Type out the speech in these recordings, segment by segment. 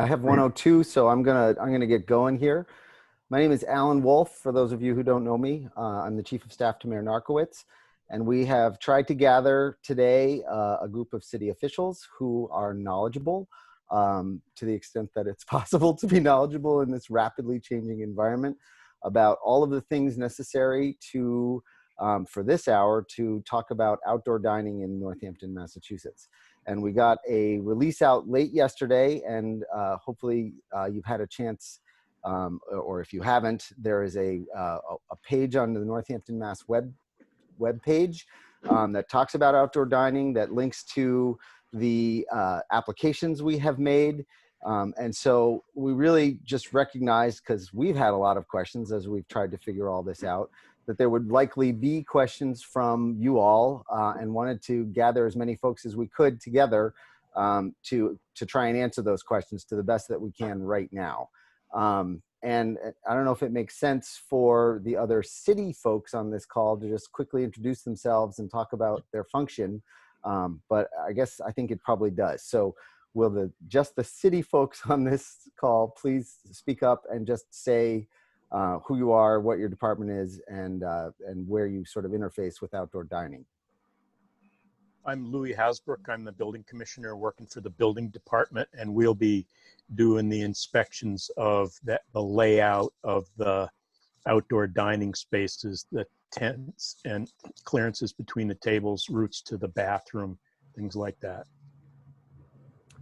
I have 102, so I'm gonna get going here. My name is Alan Wolf. For those of you who don't know me, I'm the Chief of Staff to Mayor Narkowitz, and we have tried to gather today a group of city officials who are knowledgeable to the extent that it's possible to be knowledgeable in this rapidly changing environment about all of the things necessary to for this hour to talk about outdoor dining in Northampton, Massachusetts. And we got a release out late yesterday, and hopefully you've had a chance, or if you haven't, there is a page on the Northampton Mass web page that talks about outdoor dining, that links to the applications we have made. And so we really just recognized, because we've had a lot of questions as we've tried to figure all this out, that there would likely be questions from you all, and wanted to gather as many folks as we could together to try and answer those questions to the best that we can right now. And I don't know if it makes sense for the other city folks on this call to just quickly introduce themselves and talk about their function, but I think it probably does. So will just the city folks on this call please speak up and just say who you are, what your department is, and where you sort of interface with outdoor dining. I'm Louis Hasbrook. I'm the building commissioner working for the building department, and we'll be doing the inspections of the layout of the outdoor dining spaces, the tents and clearances between the tables, routes to the bathroom, things like that.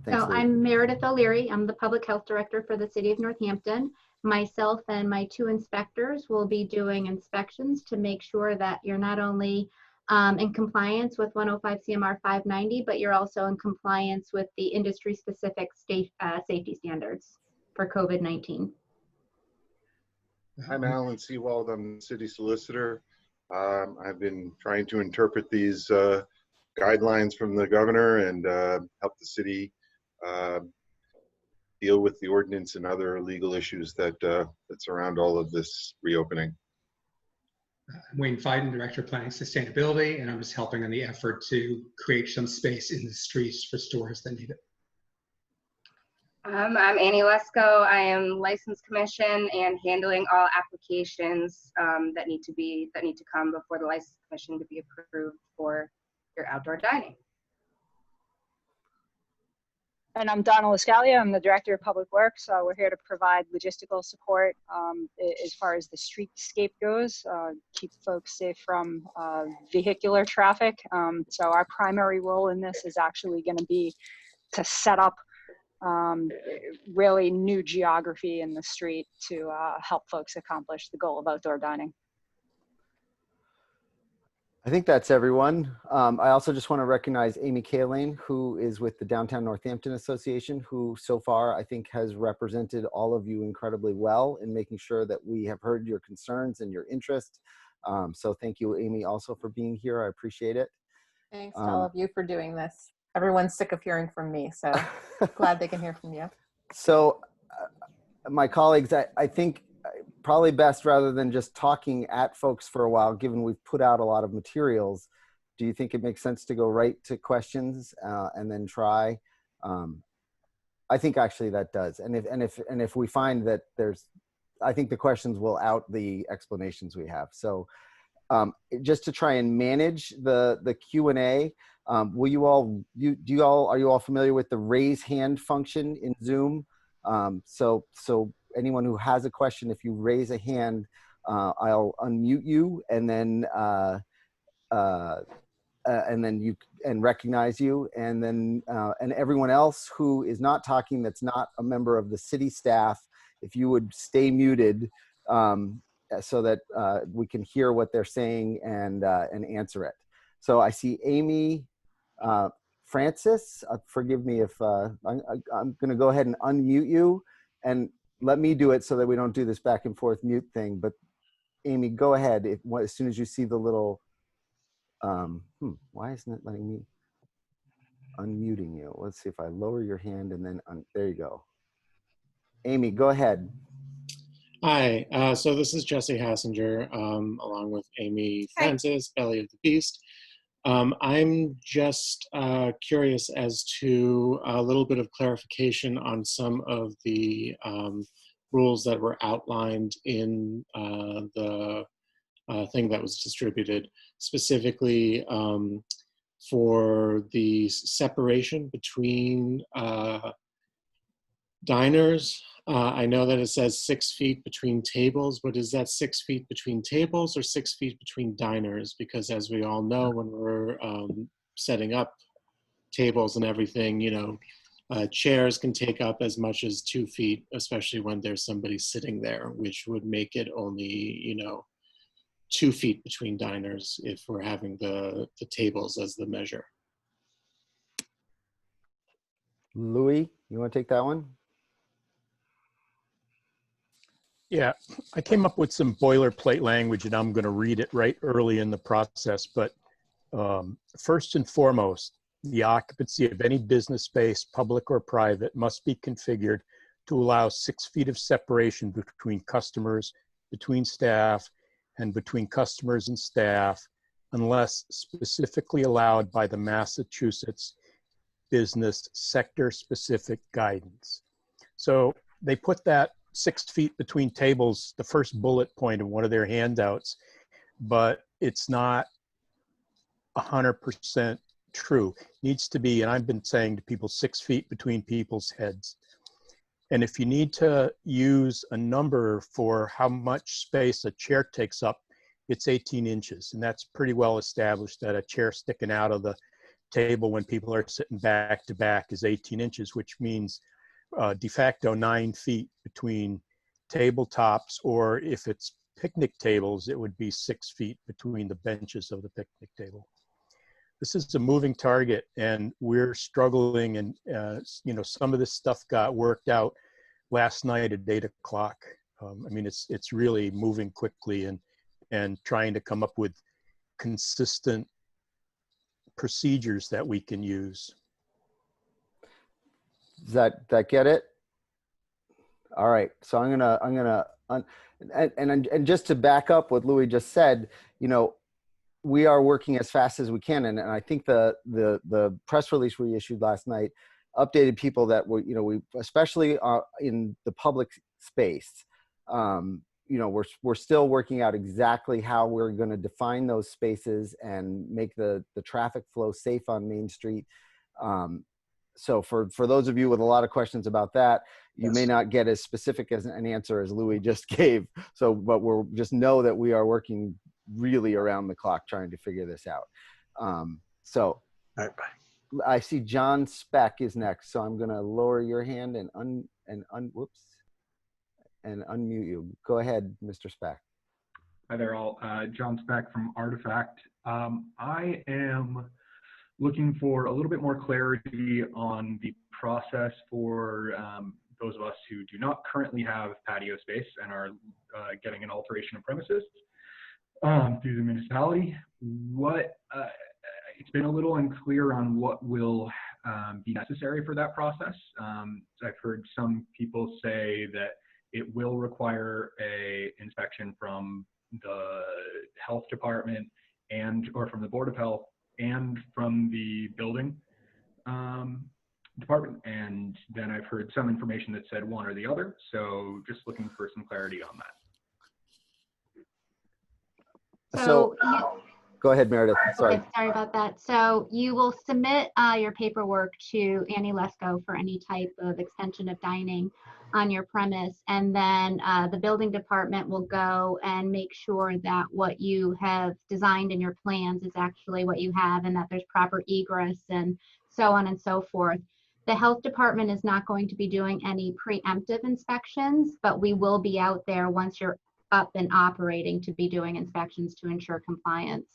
Thanks, So I'm Meredith O'Leary. I'm the public health director for the City of Northampton. Myself and my two inspectors will be doing inspections to make sure that you're not only in compliance with 105 CMR 590, but you're also in compliance with the industry-specific safety standards for COVID-19. I'm Alan Seawald. I'm the city solicitor. I've been trying to interpret these guidelines from the governor and help the city deal with the ordinance and other legal issues that surround all of this reopening. I'm Wayne Fiden, Director of Planning Sustainability, and I'm just helping on the effort to create some space in the streets for stores that need it. I'm Annie Lesko. I am licensed commission and handling all applications that need to come before the license commission to be approved for your outdoor dining. And I'm Donna Lascalia. I'm the Director of Public Works. We're here to provide logistical support as far as the streetscape goes, keep folks safe from vehicular traffic. So our primary role in this is actually going to be to set up really new geography in the street to help folks accomplish the goal of outdoor dining. I think that's everyone. I also just want to recognize Amy Kaling, who is with the Downtown Northampton Association, who so far I think has represented all of you incredibly well in making sure that we have heard your concerns and your interest. So thank you, Amy, also for being here. I appreciate it. Thanks to all of you for doing this. Everyone's sick of hearing from me, so glad they can hear from you. So my colleagues, I think probably best, rather than just talking at folks for a while, given we've put out a lot of materials, do you think it makes sense to go right to questions and then try? I think actually that does. And if we find that I think the questions will out the explanations we have. So just to try and manage the Q&A, are you all familiar with the raise hand function in Zoom? So anyone who has a question, if you raise a hand, I'll unmute you and then recognize you, and then and everyone else who is not talking, that's not a member of the city staff, if you would stay muted so that we can hear what they're saying and answer it. So I see Amy Francis. Forgive me if I'm going to go ahead and unmute you, and let me do it so that we don't do this back and forth mute thing. But Amy, go ahead as soon as you see the little. Why isn't it letting me unmuting you? Let's see if I lower your hand and then there you go. Amy, go ahead. Hi, so this is Jesse Hassinger, along with Amy Francis, Belly of the Beast. I'm just curious as to a little bit of clarification on some of the rules that were outlined in the thing that was distributed, specifically for the separation between diners. I know that it says 6 feet between tables, but is that 6 feet between tables or 6 feet between diners? Because as we all know, when we're setting up tables and everything, you know, chairs can take up as much as 2 feet, especially when there's somebody sitting there, which would make it only, you know, 2 feet between diners if we're having the tables as the measure. Louis, you want to take that one? Yeah, I came up with some boilerplate language and I'm going to read it right early in the process. But first and foremost, the occupancy of any business space, public or private, must be configured to allow 6 feet of separation between customers, between staff, and between customers and staff, unless specifically allowed by the Massachusetts business sector-specific guidance. So they put that 6 feet between tables, the first bullet point in one of their handouts, but it's not 100% true. It needs to be, and I've been saying to people, 6 feet between people's heads. And if you need to use a number for how much space a chair takes up, it's 18 inches. And that's pretty well established that a chair sticking out of the table when people are sitting back to back is 18 inches, which means de facto 9 feet between tabletops, or if it's picnic tables, it would be 6 feet between the benches of the picnic table. This is a moving target, and we're struggling, and you know, some of this stuff got worked out last night at 8 o'clock. I mean, it's really moving quickly, and trying to come up with consistent procedures that we can use. Does that get it? All right. So I'm gonna and just to back up what Louis just said, you know, we are working as fast as we can, and I think the press release we issued last night updated people that we, you know, we especially in the public space. You know, we're still working out exactly how we're going to define those spaces and make the traffic flow safe on Main Street. So for those of you with a lot of questions about that, you may not get as specific as an answer as Louis just gave. So, but we're just know that we are working really around the clock trying to figure this out. So I see John Speck is next. So I'm going to lower your hand and unmute you. Go ahead, Mr. Speck. Hi there all. John Speck from Artifact. I am looking for a little bit more clarity on the process for those of us who do not currently have patio space and are getting an alteration of premises through the municipality. It's been a little unclear on what will be necessary for that process. I've heard some people say that it will require a inspection from the health department or from the Board of Health and from the building department. And then I've heard some information that said one or the other. So just looking for some clarity on that. So go ahead, Meredith. Sorry. Okay, sorry about that. So you will submit your paperwork to Annie Lesko for any type of extension of dining on your premise, and then the building department will go and make sure that what you have designed in your plans is actually what you have, and that there's proper egress and so on and so forth. The health department is not going to be doing any preemptive inspections, but we will be out there once you're up and operating to be doing inspections to ensure compliance.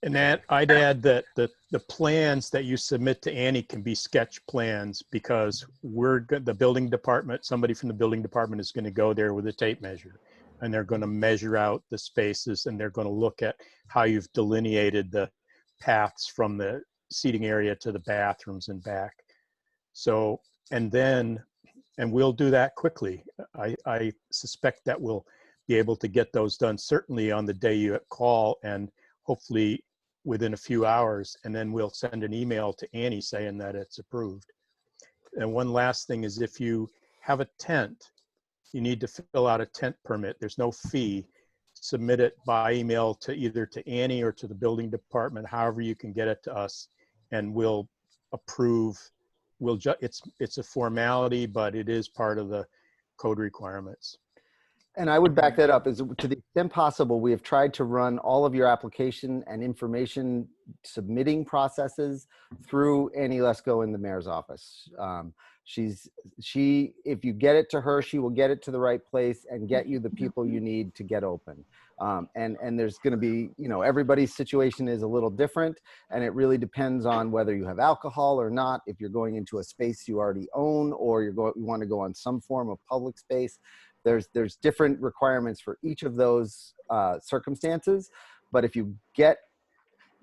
And that I'd add that the plans that you submit to Annie can be sketch plans, because the building department, somebody from the building department is going to go there with a tape measure, and they're going to measure out the spaces, and they're going to look at how you've delineated the paths from the seating area to the bathrooms and back. So, and we'll do that quickly. I suspect that we'll be able to get those done certainly on the day you call, and hopefully within a few hours, and then we'll send an email to Annie saying that it's approved. And one last thing is, if you have a tent, you need to fill out a tent permit. There's no fee. Submit it by email to either to Annie or to the building department, however you can get it to us, and we'll approve. It's a formality, but it is part of the code requirements. And I would back that up. Is to the extent possible, we have tried to run all of your application and information submitting processes through Annie Lesko in the mayor's office. If you get it to her, she will get it to the right place and get you the people you need to get open. And there's going to be, everybody's situation is a little different, and it really depends on whether you have alcohol or not, if you're going into a space you already own, or you want to go on some form of public space. There's different requirements for each of those circumstances. But if you get,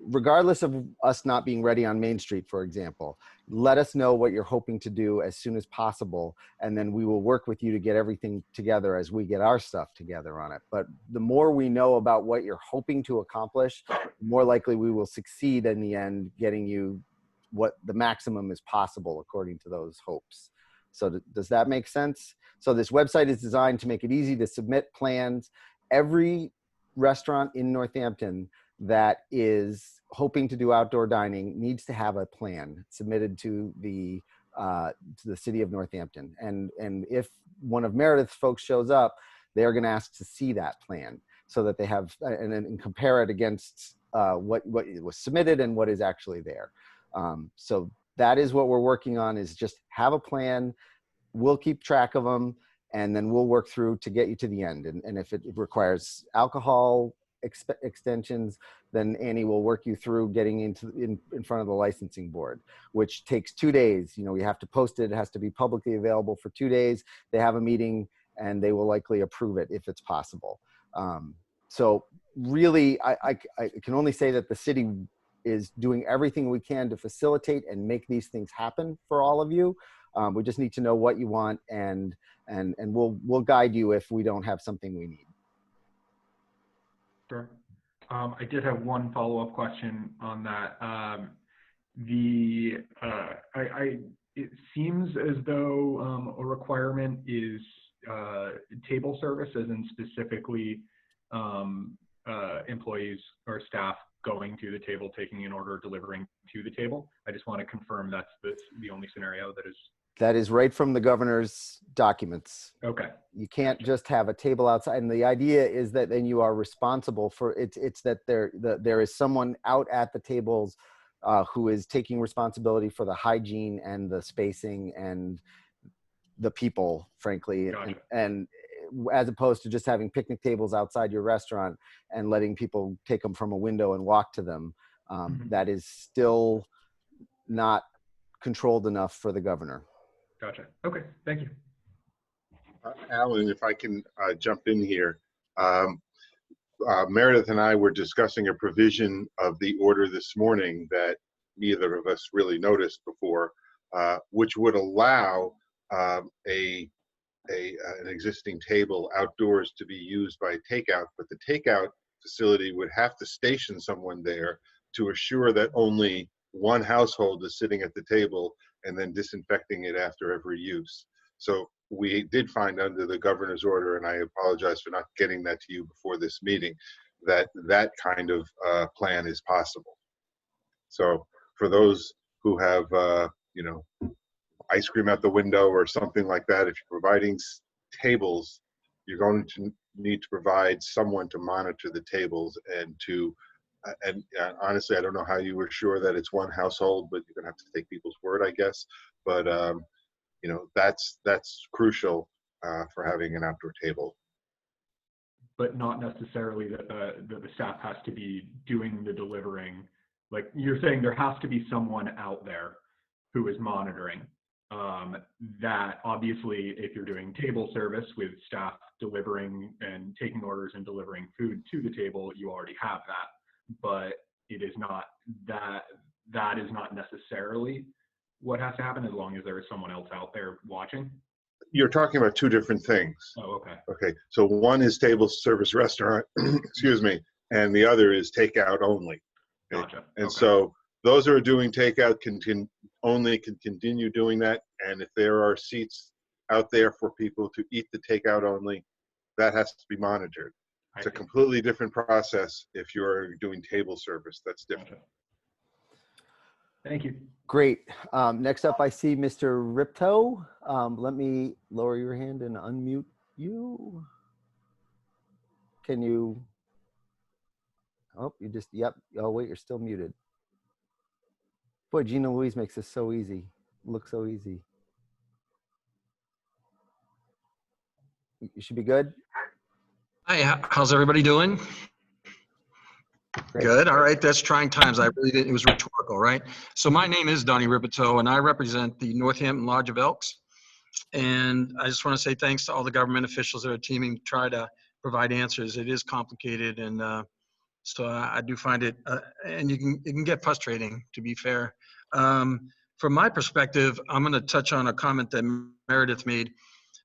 regardless of us not being ready on Main Street, for example, let us know what you're hoping to do as soon as possible, and then we will work with you to get everything together as we get our stuff together on it. But the more we know about what you're hoping to accomplish, the more likely we will succeed in the end getting you what the maximum is possible according to those hopes. So does that make sense? So this website is designed to make it easy to submit plans. Every restaurant in Northampton that is hoping to do outdoor dining needs to have a plan submitted to the City of Northampton. And if one of Meredith's folks shows up, they're going to ask to see that plan so that they have and compare it against what was submitted and what is actually there. So that is what we're working on, is just have a plan. We'll keep track of them, and then we'll work through to get you to the end. And if it requires alcohol extensions, then Annie will work you through getting in front of the licensing board, which takes 2 days. We have to post it. It has to be publicly available for 2 days. They have a meeting, and they will likely approve it if it's possible. So really, I can only say that the city is doing everything we can to facilitate and make these things happen for all of you. We just need to know what you want, and we'll guide you if we don't have something we need. Sure. I did have one follow-up question on that. It seems as though a requirement is table service, as in specifically employees or staff going to the table, taking an order, delivering to the table. I just want to confirm that's the only scenario that is. That is right from the governor's documents. Okay. You can't just have a table outside. And the idea is that then you are responsible for it. It's that there is someone out at the tables who is taking responsibility for the hygiene and the spacing and the people, frankly. Gotcha. And as opposed to just having picnic tables outside your restaurant and letting people take them from a window and walk to them. That is still not controlled enough for the governor. Gotcha. Okay, thank you. Alan, if I can jump in here. Meredith and I were discussing a provision of the order this morning that neither of us really noticed before, which would allow an existing table outdoors to be used by takeout, but the takeout facility would have to station someone there to assure that only one household is sitting at the table and then disinfecting it after every use. So we did find under the governor's order, and I apologize for not getting that to you before this meeting, that kind of plan is possible. So for those who have, ice cream out the window or something like that, if you're providing tables, you're going to need to provide someone to monitor the tables and to and honestly, I don't know how you were sure that it's one household, but you're gonna have to take people's word, I guess. But that's crucial for having an outdoor table. But not necessarily that the staff has to be doing the delivering. Like you're saying, there has to be someone out there who is monitoring. That obviously, if you're doing table service with staff delivering and taking orders and delivering food to the table, you already have that. But it is not that is not necessarily what has to happen, as long as there is someone else out there watching. You're talking about two different things. Oh, okay. Okay, so one is table service restaurant, excuse me, and the other is takeout only. Gotcha. And Okay. so those who are doing takeout can continue doing that. And if there are seats out there for people to eat the takeout only, that has to be monitored. It's a completely different process if you're doing table service. That's different. Gotcha. Thank you. Great. Next up, I see Mr. Ripto. Let me lower your hand and unmute you. Can you? Oh, you just, yep. Oh, wait, you're still muted. Boy, Gina Louise makes this so easy. Look so easy. You should be good. Hi, how's everybody doing? Great. Good. All right. That's trying times. I really didn't, it was rhetorical, right? So my name is Donnie Ripito, and I represent the Northampton Lodge of Elks. And I just want to say thanks to all the government officials that are teaming to try to provide answers. It is complicated, and so I do find it, and it can get frustrating, to be fair. From my perspective, I'm going to touch on a comment that Meredith made.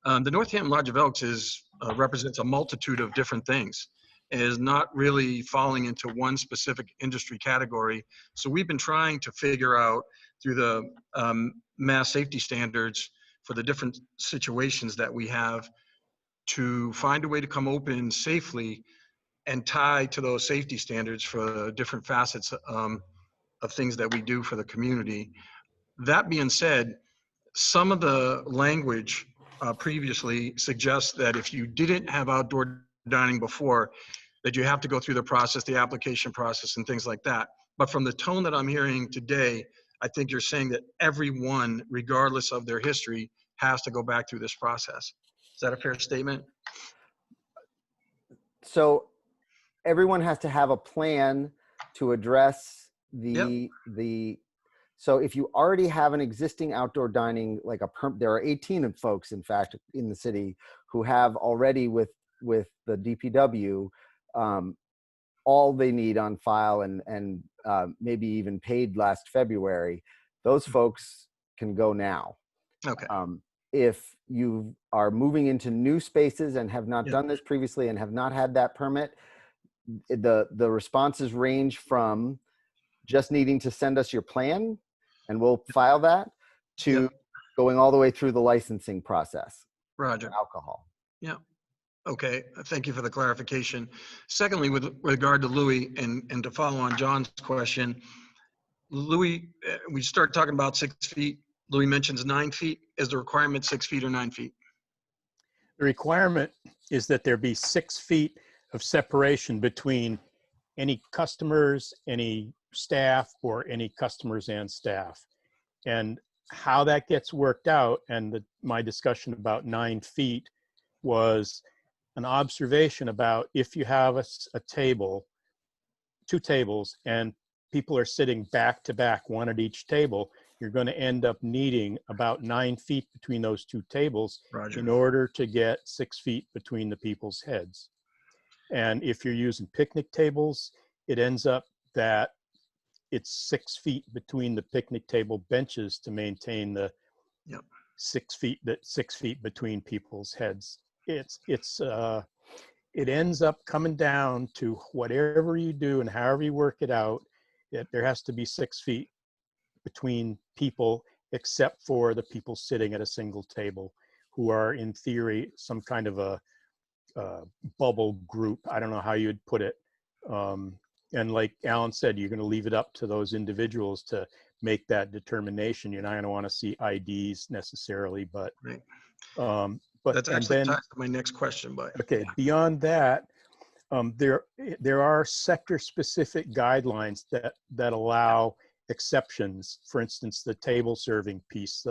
The Northampton Lodge of Elks represents a multitude of different things. It is not really falling into one specific industry category. So we've been trying to figure out through the mass safety standards for the different situations that we have to find a way to come open safely and tie to those safety standards for different facets of things that we do for the community. That being said, some of the language previously suggests that if you didn't have outdoor dining before, that you have to go through the process, the application process, and things like that. But from the tone that I'm hearing today, I think you're saying that everyone, regardless of their history, has to go back through this process. Is that a fair statement? So everyone has to have a plan to address so if you already have an existing outdoor dining, like there are 18 folks, in fact, in the city who have already with the DPW, all they need on file and maybe even paid last February. Those folks can go now. Okay. If you are moving into new spaces and have not done this previously and have not had that permit, the responses range from just needing to send us your plan and we'll file that to going all the way through the licensing process. Roger. For alcohol. Yeah. Okay. Thank you for the clarification. Secondly, with regard to Louis and to follow on John's question, Louis, we start talking about 6 feet. Louis mentions 9 feet. Is the requirement 6 feet or 9 feet? The requirement is that there be 6 feet of separation between any customers, any staff, or any customers and staff. And how that gets worked out, and my discussion about 9 feet was an observation about if you have a table, 2 tables, and people are sitting back to back, one at each table, you're going to end up needing about 9 feet between those 2 tables. Roger. In order to get 6 feet between the people's heads. And if you're using picnic tables, it ends up that it's 6 feet between the picnic table benches to maintain the 6 feet between people's heads. It ends up coming down to whatever you do and however you work it out, there has to be 6 feet between people, except for the people sitting at a single table who are in theory some kind of a bubble group. I don't know how you'd put it. And like Alan said, you're going to leave it up to those individuals to make that determination. You're not going to want to see IDs necessarily, but right. But that's actually ties to my next question. But okay, beyond that, there are sector-specific guidelines that allow exceptions. For instance, the table serving piece,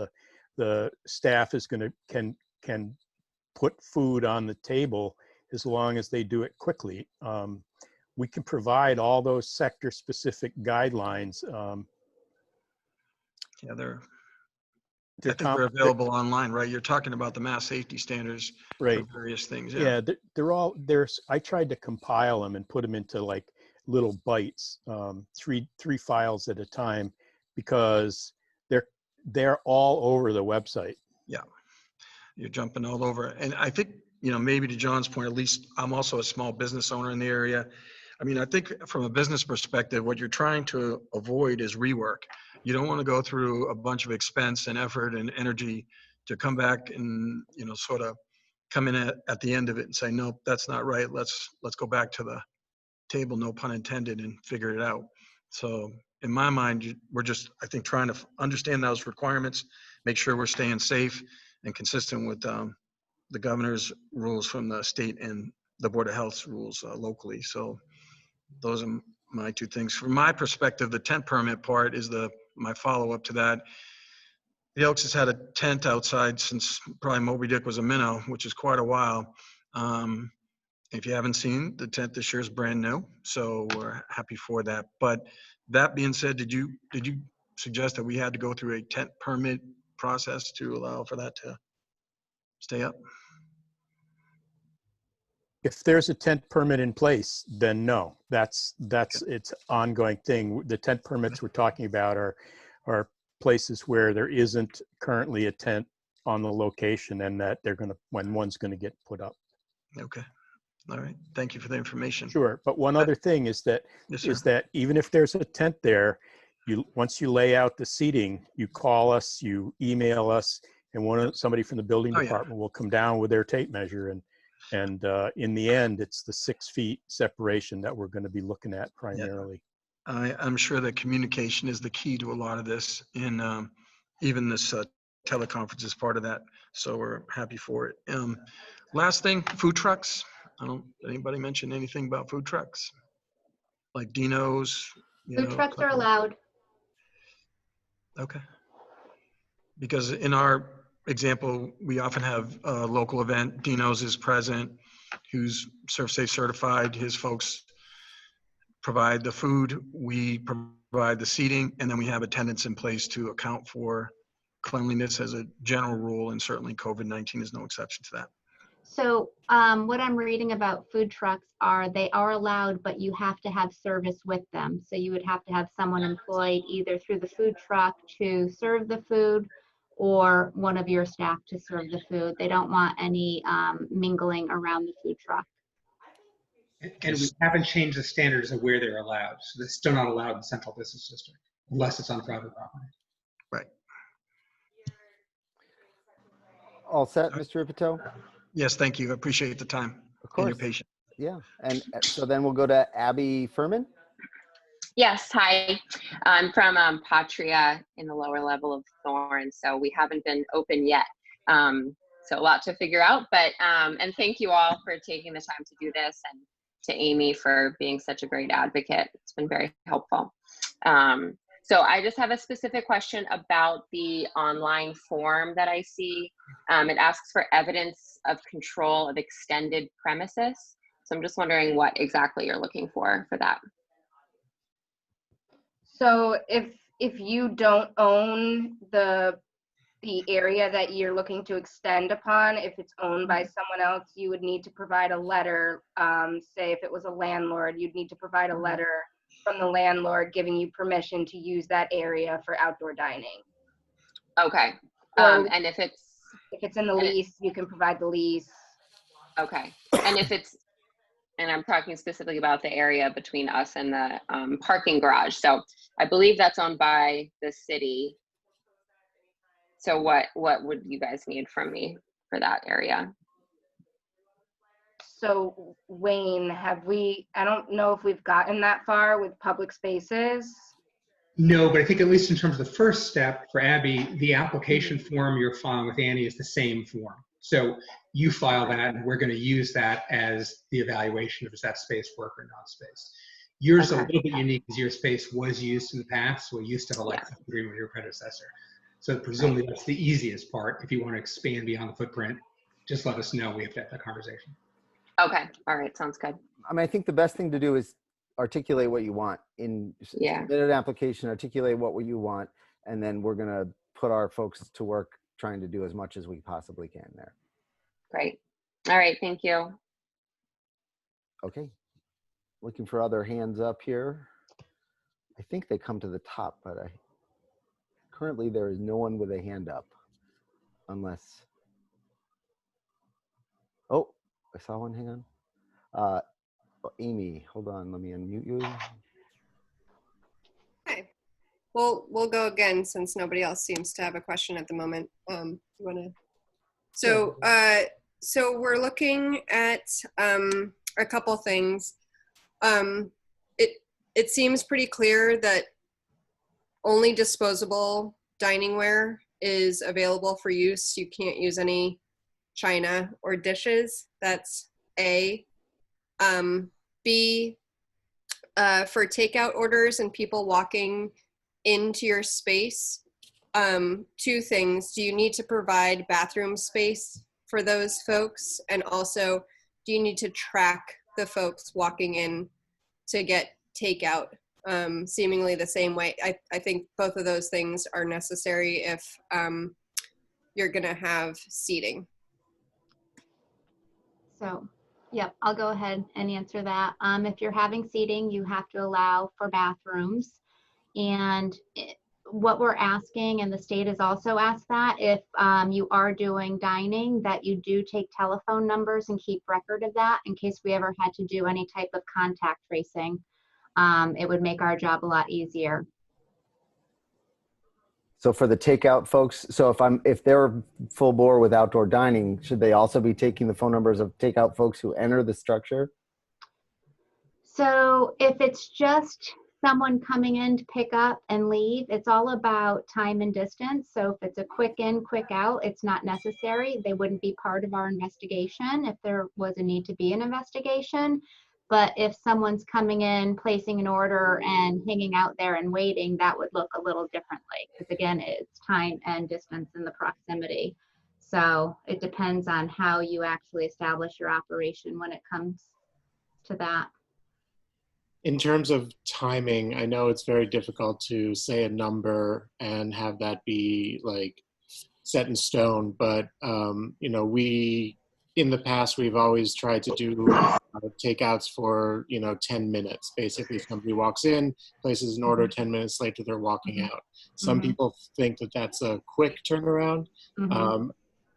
the staff is can put food on the table as long as they do it quickly. We can provide all those sector-specific guidelines. Yeah, I think they're available online, right? You're talking about the mass safety standards right. for various things. Yeah, there's. I tried to compile them and put them into like little bites, three files at a time, because they're all over the website. Yeah, you're jumping all over, and I think maybe to John's point, at least I'm also a small business owner in the area. I mean, I think from a business perspective, what you're trying to avoid is rework. You don't want to go through a bunch of expense and effort and energy to come back and, you know, sort of come in at the end of it and say, nope, that's not right. Let's go back to the table, no pun intended, and figure it out. So in my mind, we're just, I think, trying to understand those requirements, make sure we're staying safe and consistent with the governor's rules from the state and the Board of Health's rules locally. So those are my two things. From my perspective, the tent permit part is my follow-up to that. The Elks has had a tent outside since probably Moby Dick was a minnow, which is quite a while. If you haven't seen, the tent this year is brand new, so we're happy for that. But that being said, did you suggest that we had to go through a tent permit process to allow for that to stay up? If there's a tent permit in place, then no, that's it's ongoing thing. The tent permits we're talking about are places where there isn't currently a tent on the location, and that when one's gonna get put up. Okay. All right. Thank you for the information. Sure, but one other thing is that Yes, sir. even if there's a tent there, once you lay out the seating, you call us, you email us, and somebody from the building Oh, yeah. department will come down with their tape measure, and in the end, it's the 6 feet separation that we're going to be looking at primarily. I'm sure that communication is the key to a lot of this, and even this teleconference is part of that. So we're happy for it. Last thing, food trucks. Anybody mention anything about food trucks? Like Dino's? Food trucks are allowed. Okay. Because in our example, we often have a local event. Dino's is present, who's ServSafe certified. His folks provide the food, we provide the seating, and then we have attendants in place to account for cleanliness as a general rule, and certainly COVID-19 is no exception to that. So what I'm reading about food trucks they are allowed, but you have to have service with them. So you would have to have someone employed either through the food truck to serve the food, or one of your staff to serve the food. They don't want any mingling around the food truck. And we haven't changed the standards of where they're allowed. So they're still not allowed in the central business district unless it's on private property. Right. All set, Mr. Ripito? Yes, thank you. I appreciate the time and your patience. Yeah, and so then we'll go to Abby Furman. Yes, hi. I'm from Patria in the lower level of Thorne, so we haven't been open yet. So a lot to figure out, but and thank you all for taking the time to do this, and to Amy for being such a great advocate. It's been very helpful. So I just have a specific question about the online form that I see. It asks for evidence of control of extended premises. So I'm just wondering what exactly you're looking for that. So if you don't own the area that you're looking to extend upon, if it's owned by someone else, you would need to provide a letter. Say if it was a landlord, you'd need to provide a letter from the landlord giving you permission to use that area for outdoor dining. Okay. And if it's in the lease, you can provide the lease. Okay. And I'm talking specifically about the area between us and the parking garage. So I believe that's owned by the city. So what would you guys need from me for that area? So Wayne, I don't know if we've gotten that far with public spaces. No, but I think at least in terms of the first step for Abby, the application form you're filing with Annie is the same form. So you file that, and we're going to use that as the evaluation of is that space work or not space. Yours a little bit unique because your space was used in the past, so we used to have a license agreement with your predecessor. So presumably that's the easiest part. If you want to expand beyond the footprint, just let us know. We have to have that conversation. Okay. All right. Sounds good. I mean, I think the best thing to do is articulate what you want submit an application, articulate what you want, and then we're going to put our folks to work trying to do as much as we possibly can there. Great. All right. Thank you. Okay. Looking for other hands up here. I think they come to the top, but currently there is no one with a hand up unless, oh, I saw one, hang on. Amy, hold on, let me unmute you. Okay. Well, we'll go again since nobody else seems to have a question at the moment. You wanna? So, so we're looking at a couple things. It seems pretty clear that only disposable diningware is available for use. You can't use any china or dishes. That's A. B, for takeout orders and people walking into your space, two things. Do you need to provide bathroom space for those folks? And also, do you need to track the folks walking in to get takeout? Seemingly the same way. I think both of those things are necessary if you're gonna have seating. So, yep, I'll go ahead and answer that. If you're having seating, you have to allow for bathrooms. And what we're asking, and the state has also asked that, if you are doing dining, that you do take telephone numbers and keep record of that in case we ever had to do any type of contact tracing. It would make our job a lot easier. So for the takeout folks, so if they're full bore with outdoor dining, should they also be taking the phone numbers of takeout folks who enter the structure? So if it's just someone coming in to pick up and leave, it's all about time and distance. So if it's a quick in, quick out, it's not necessary. They wouldn't be part of our investigation if there was a need to be an investigation. But if someone's coming in, placing an order and hanging out there and waiting, that would look a little differently. Because again, it's time and distance and the proximity. So it depends on how you actually establish your operation when it comes to that. In terms of timing, I know it's very difficult to say a number and have that be like set in stone, but you know, in the past, we've always tried to do takeouts for, 10 minutes. Basically, somebody walks in, places an order, 10 minutes later, they're walking out. Some people think that that's a quick turnaround.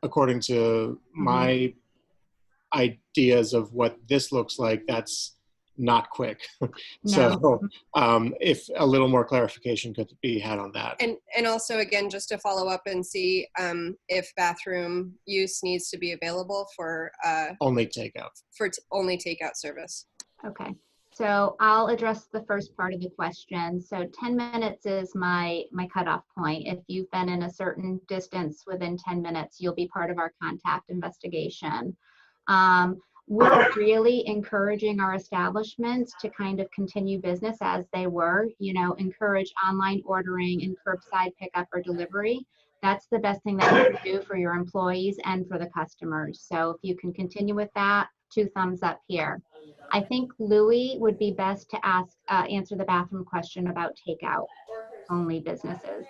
According to my ideas of what this looks like, that's not quick. So if a little more clarification could be had on that. And also, again, just to follow up and see if bathroom use needs to be available for only takeout. For only takeout service. Okay, so I'll address the first part of the question. So 10 minutes is my cutoff point. If you've been in a certain distance within 10 minutes, you'll be part of our contact investigation. We're really encouraging our establishments to kind of continue business as they were, encourage online ordering and curbside pickup or delivery. That's the best thing that you can do for your employees and for the customers. So if you can continue with that, 2 thumbs up here. I think Louis would be best to answer the bathroom question about takeout only businesses.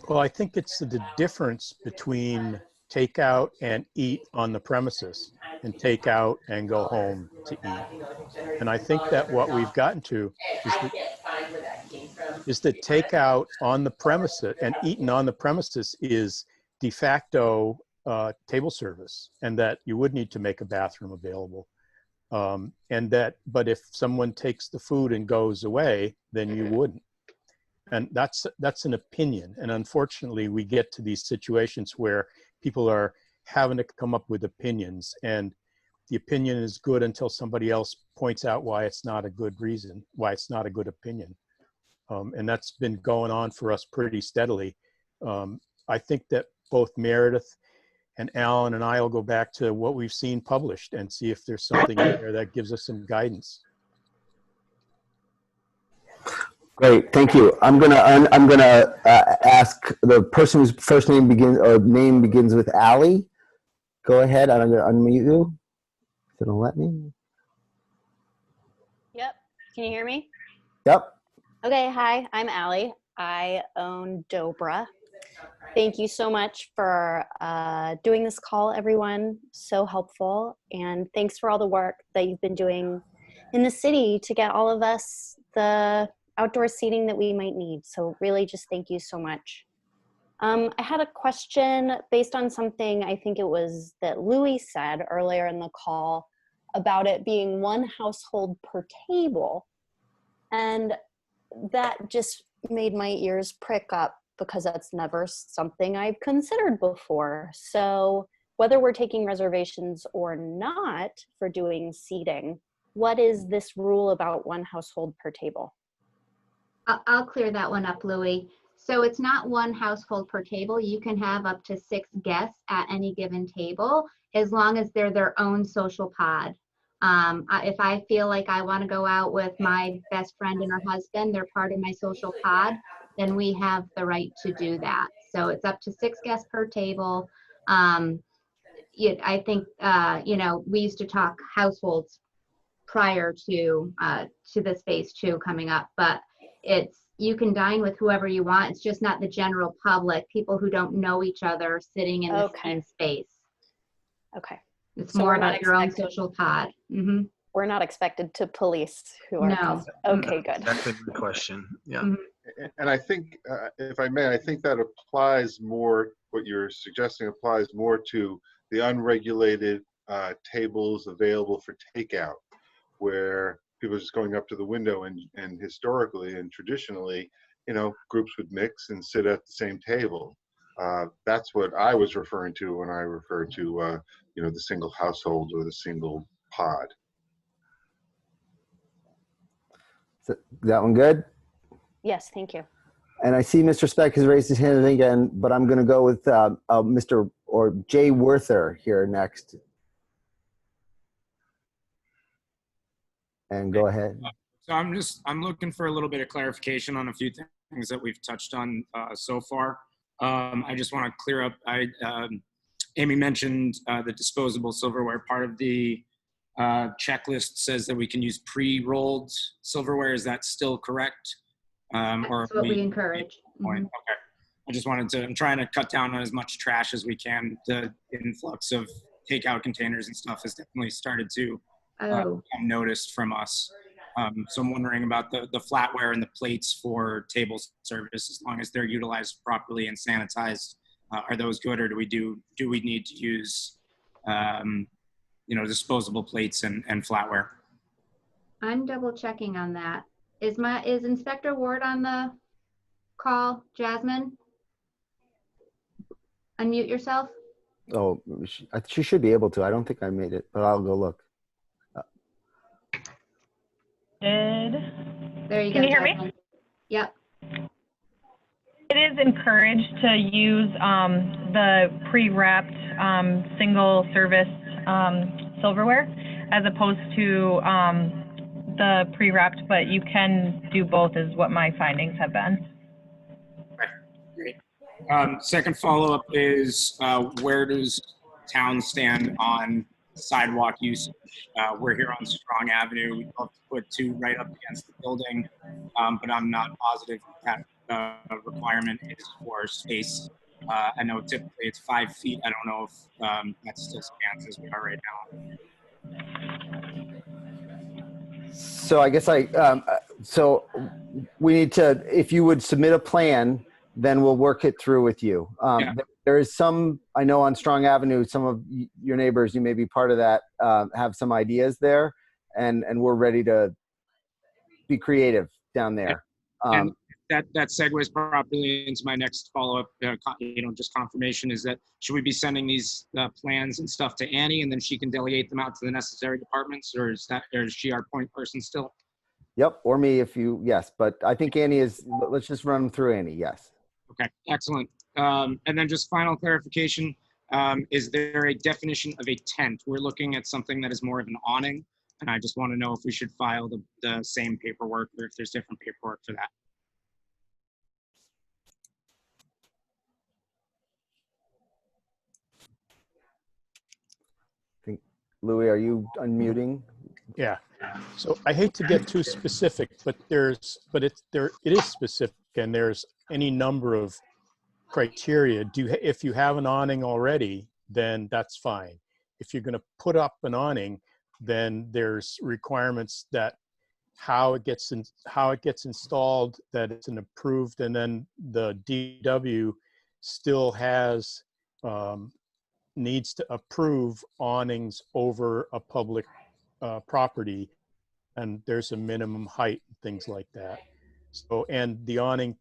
Well, I think it's the difference between takeout and eat on the premises and take out and go home to eat. And I think that what we've gotten to is that takeout on the premises and eating on the premises is de facto table service, and that you would need to make a bathroom available. But if someone takes the food and goes away, then you wouldn't. And that's an opinion. And unfortunately, we get to these situations where people are having to come up with opinions, and the opinion is good until somebody else points out why it's not a good reason, why it's not a good opinion. And that's been going on for us pretty steadily. I think that both Meredith and Alan and I will go back to what we've seen published and see if there's something in there that gives us some guidance. Great, thank you. I'm gonna ask the person whose first name begins with Allie. Go ahead. I'm gonna unmute you. Is it gonna let me? Yep. Can you hear me? Yep. Okay. Hi, I'm Allie. I own Dobra. Thank you so much for doing this call, everyone. So helpful, and thanks for all the work that you've been doing in the city to get all of us the outdoor seating that we might need. So really just thank you so much. I had a question based on something I think it was that Louis said earlier in the call about it being one household per table. And that just made my ears prick up because that's never something I've considered before. So whether we're taking reservations or not for doing seating, what is this rule about one household per table? I'll clear that one up, Louie. So it's not one household per table. You can have up to 6 guests at any given table, as long as they're their own social pod. If I feel like I want to go out with my best friend and her husband, they're part of my social pod, then we have the right to do that. So it's up to 6 guests per table. I think, we used to talk households prior to this phase 2 coming up, but you can dine with whoever you want. It's just not the general public, people who don't know each other sitting in the same space. Okay. It's So more we're not about your own expected- social pod. Mm-hmm. We're not expected to police who are No. present. Okay, good. That's a good question. Yeah. Mm-hmm. And I think, if I may, I think that applies more, what you're suggesting applies more to the unregulated tables available for takeout, where people are just going up to the window, and historically and traditionally, groups would mix and sit at the same table. That's what I was referring to when I referred to, the single household or the single pod. Is that one good? Yes, thank you. And I see Mr. Speck has raised his hand again, but I'm going to go with Mr. or Jay Werther here next. And go ahead. So I'm looking for a little bit of clarification on a few things that we've touched on so far. I just want to clear up. Amy mentioned the disposable silverware. Part of the checklist says that we can use pre-rolled silverware. Is that still correct? That's what we encourage. Okay. I'm trying to cut down on as much trash as we can. The influx of takeout containers and stuff has definitely started to become noticed from us. So I'm wondering about the flatware and the plates for table service, as long as they're utilized properly and sanitized. Are those good, or do we need to use disposable plates and flatware? I'm double checking on that. Is Inspector Ward on the call? Jasmine? Unmute yourself. Oh, she should be able to. I don't think I made it, but I'll go look. There you go. Can you hear me? Jasmine. Yep. It is encouraged to use the pre-wrapped single service silverware as opposed to the pre-wrapped, but you can do both is what my findings have been. Okay, great. Second follow-up is where does town stand on sidewalk usage? We're here on Strong Avenue. We'd love to put 2 right up against the building, but I'm not positive that requirement is for space. I know typically it's 5 feet. I don't know if that still stands as we are right now. So I guess so we need to, if you would submit a plan, then we'll work it through with you. There is some, I know on Strong Avenue, some of your neighbors, you may be part of that, have some ideas there, and we're ready to be creative down there. And that segues properly into my next follow-up, just confirmation is that, should we be sending these plans and stuff to Annie, and then she can delegate them out to the necessary departments, or is she our point person still? Yep, or me yes, but I think Annie is, let's just run them through Annie, yes. Okay, excellent. And then just final clarification, is there a definition of a tent? We're looking at something that is more of an awning, and I just want to know if we should file the same paperwork or if there's different paperwork for that. Louis, are you unmuting? Yeah. So I hate to get too specific, but it is specific, and there's any number of criteria. If you have an awning already, then that's fine. If you're going to put up an awning, then there's requirements that how it gets installed, that it's an approved, and then the DW still has needs to approve awnings over a public property, and there's a minimum height and things like that. So, and the awning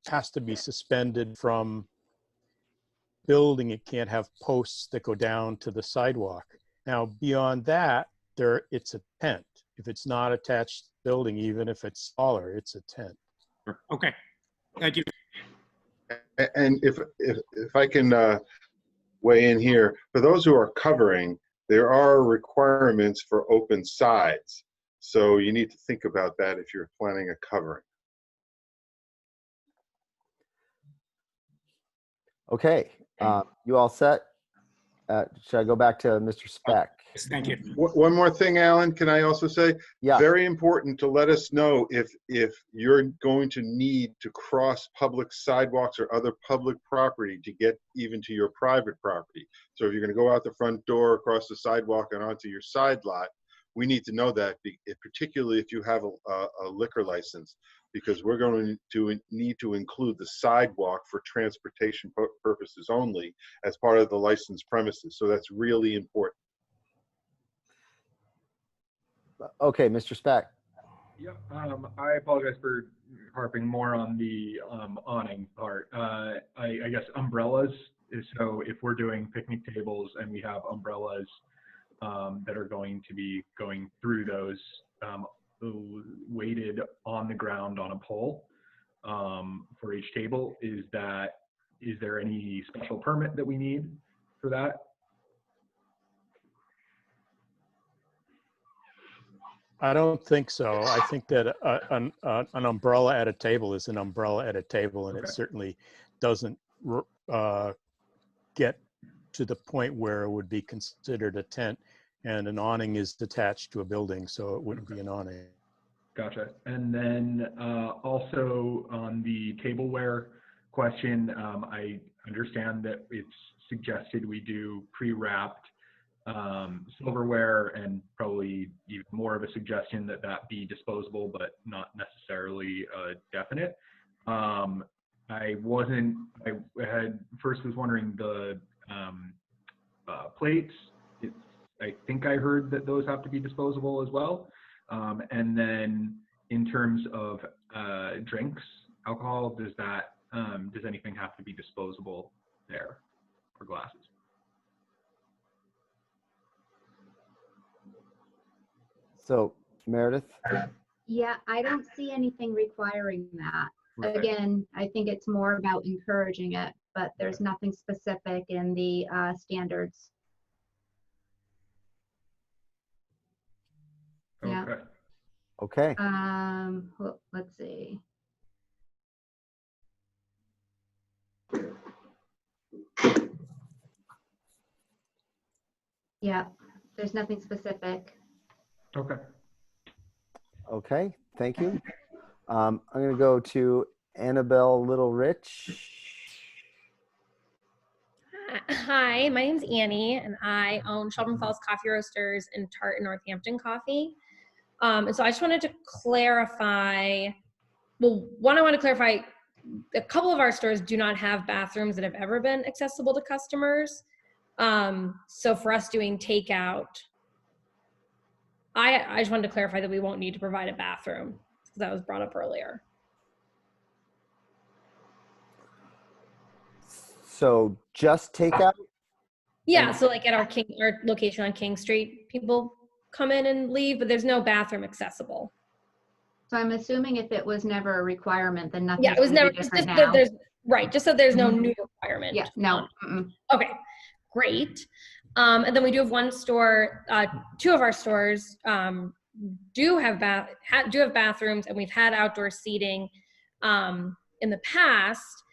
has to be suspended from building. It can't have posts that go down to the sidewalk. Now, beyond that, it's a tent. If it's not attached to the building, even if it's smaller, it's a tent. Okay, thank you. And if I can weigh in here, for those who are covering, there are requirements for open sides. So you need to think about that if you're planning a covering. Okay, you all set? Should I go back to Mr. Speck? Yes, thank you. One more thing, Alan, can I also say? Yeah. Very important to let us know if you're going to need to cross public sidewalks or other public property to get even to your private property. So if you're going to go out the front door, across the sidewalk, and onto your side lot, we need to know that, particularly if you have a liquor license, because we're going to need to include the sidewalk for transportation purposes only as part of the licensed premises. So that's really important. Okay, Mr. Speck. Yep. I apologize for harping more on the awning part. I guess umbrellas. So if we're doing picnic tables and we have umbrellas that are going to be going through those, weighted on the ground on a pole for each table, is there any special permit that we need for that? I don't think so. I think that an umbrella at a table is an umbrella at a table, and it certainly doesn't get to the point where it would be considered a tent, and an awning is attached to a building, so it wouldn't be an awning. Gotcha. And then also on the tableware question, I understand that it's suggested we do pre-wrapped silverware, and probably even more of a suggestion that be disposable, but not necessarily definite. I first was wondering the plates. I think I heard that those have to be disposable as well. And then in terms of drinks, alcohol, does anything have to be disposable there for glasses? So, Meredith? Yeah, I don't see anything requiring that. Right. Again, I think it's more about encouraging it, but there's nothing specific in the standards. Yeah. Okay. Okay. Let's see. Yeah, there's nothing specific. Okay. Okay, thank you. I'm going to go to Annabelle Little Rich. Hi, my name's Annie, and I own Shelburne Falls Coffee Roasters and Tart in Northampton Coffee. And so I just wanted to clarify, well, one, I want to clarify, a couple of our stores do not have bathrooms that have ever been accessible to customers. So for us doing takeout, I just wanted to clarify that we won't need to provide a bathroom, because that was brought up earlier. So just takeout? Yeah, so like at our location on King Street, people come in and leave, but there's no bathroom accessible. So I'm assuming if it was never a requirement, then nothing. Yeah, it was never just that there's right, just so there's no new requirement. Yeah, no. Okay, great. And then we do have one store, two of our stores do have bathrooms, and we've had outdoor seating in the past.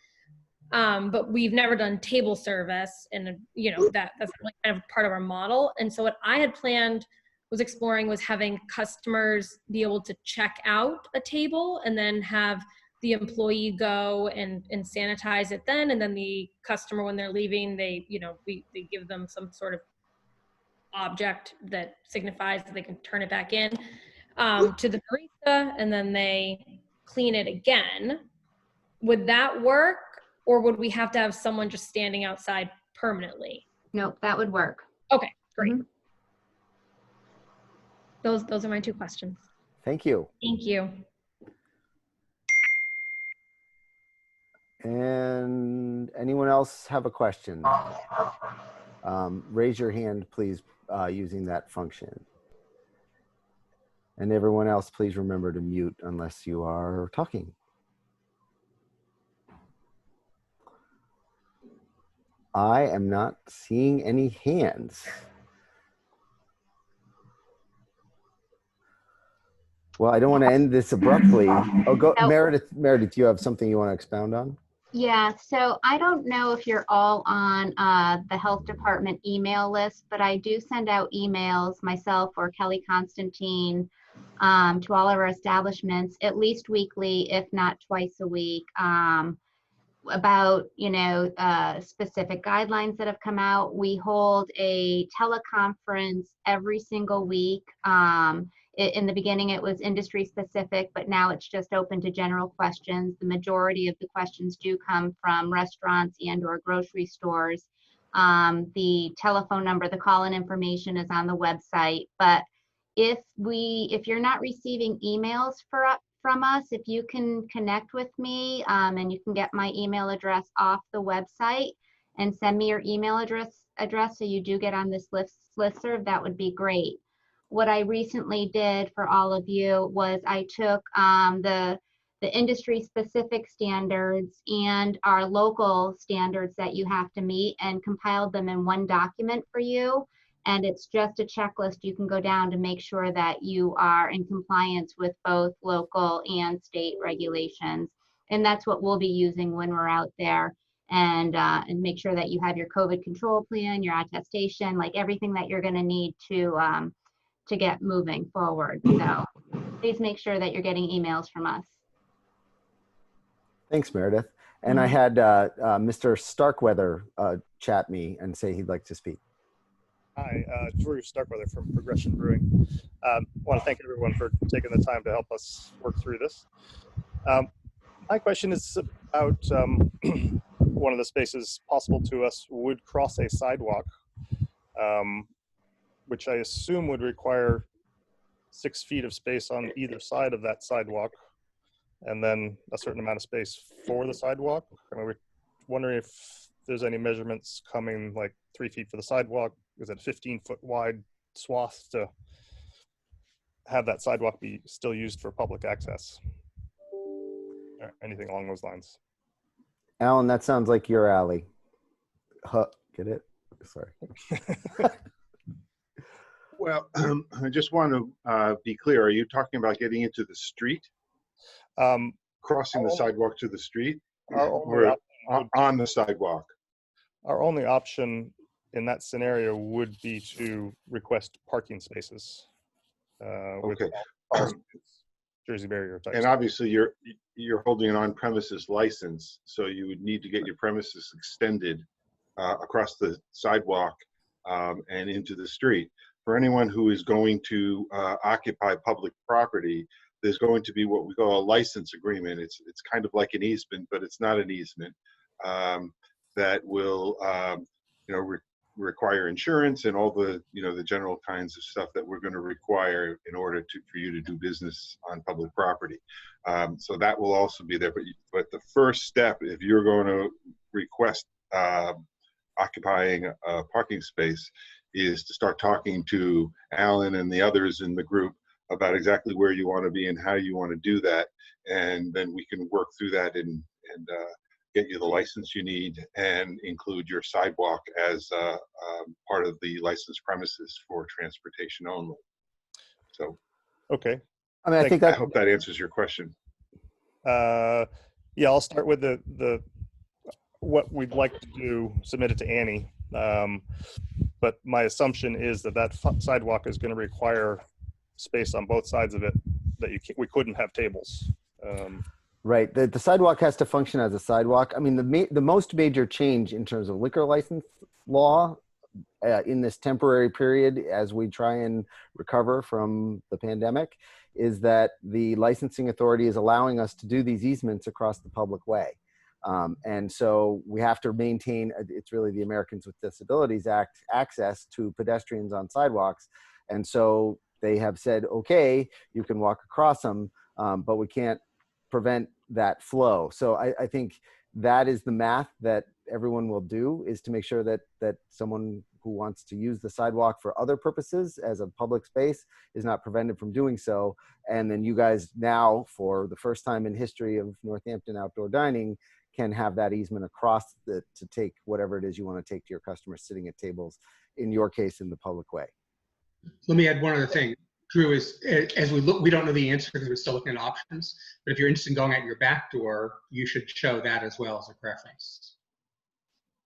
But we've never done table service, and that's like kind of part of our model. And so what I had planned was having customers be able to check out a table and then have the employee go and sanitize it then, and then the customer, when they're leaving, they give them some sort of object that signifies that they can turn it back in to the barista, and then they clean it again. Would that work? Or would we have to have someone just standing outside permanently? Nope, that would work. Okay, great. Those are my two questions. Thank you. Thank you. And anyone else have a question? Raise your hand, please, using that function. And everyone else, please remember to mute unless you are talking. I am not seeing any hands. Well, I don't want to end this abruptly. Oh, go, Meredith. Meredith, do you have something you want to expound on? Yeah, so I don't know if you're all on the health department email list, but I do send out emails, myself or Kelly Constantine, to all of our establishments, at least weekly, if not twice a week, about, specific guidelines that have come out. We hold a teleconference every single week. In the beginning, it was industry specific, but now it's just open to general questions. The majority of the questions do come from restaurants and/or grocery stores. The telephone number, the call-in information is on the website. But if you're not receiving emails from us, if you can connect with me, and you can get my email address off the website and send me your email address so you do get on this listserv, that would be great. What I recently did for all of you was I took the industry specific standards and our local standards that you have to meet and compiled them in one document for you. And it's just a checklist you can go down to make sure that you are in compliance with both local and state regulations. And that's what we'll be using when we're out there, and make sure that you have your COVID control plan, your attestation, like everything that you're going to need to get moving forward. So please make sure that you're getting emails from us. Thanks, Meredith. And I had Mr. Starkweather chat me and say he'd like to speak. Hi, Drew Starkweather from Progression Brewing. Want to thank everyone for taking the time to help us work through this. My question is about one of the spaces possible to us would cross a sidewalk, which I assume would require 6 feet of space on either side of that sidewalk, and then a certain amount of space for the sidewalk. And we're wondering if there's any measurements coming, like 3 feet for the sidewalk. Is it a 15-foot wide swath to have that sidewalk be still used for public access? Or anything along those lines. Alan, that sounds like your alley. Get it? Sorry. Well, I just want to be clear. Are you talking about getting into the street? Crossing the sidewalk to the street? Or on the sidewalk? Our only option in that scenario would be to request parking spaces with Jersey barrier type. And obviously you're holding an on-premises license, so you would need to get your premises extended across the sidewalk and into the street. For anyone who is going to occupy public property, there's going to be what we call a license agreement. It's kind of like an easement, but it's not an easement, that will require insurance and all the the general kinds of stuff that we're going to require in order for you to do business on public property. So that will also be there. But the first step, if you're going to request occupying a parking space, is to start talking to Alan and the others in the group about exactly where you want to be and how you want to do that, and then we can work through that and get you the license you need and include your sidewalk as part of the licensed premises for transportation only. So, okay. I mean, I hope that answers your question. Yeah, I'll start with the what we'd like to do. Submit it to Annie, but my assumption is that sidewalk is going to require space on both sides of it. That we couldn't have tables. Right. The sidewalk has to function as a sidewalk. I mean, the most major change in terms of liquor license law in this temporary period as we try and recover from the pandemic is that the licensing authority is allowing us to do these easements across the public way. And so we have to maintain, it's really the Americans with Disabilities Act, access to pedestrians on sidewalks. And so they have said, okay, you can walk across them, but we can't prevent that flow. So I think that is the math that everyone will do, is to make sure that someone who wants to use the sidewalk for other purposes as a public space is not prevented from doing so. And then you guys now, for the first time in history of Northampton outdoor dining, can have that easement across to take whatever it is you want to take to your customers sitting at tables, in your case, in the public way. Let me add one other thing. Drew, is as we look, we don't know the answer because we're still looking at options, but if you're interested in going out your back door, you should show that as well as a preference.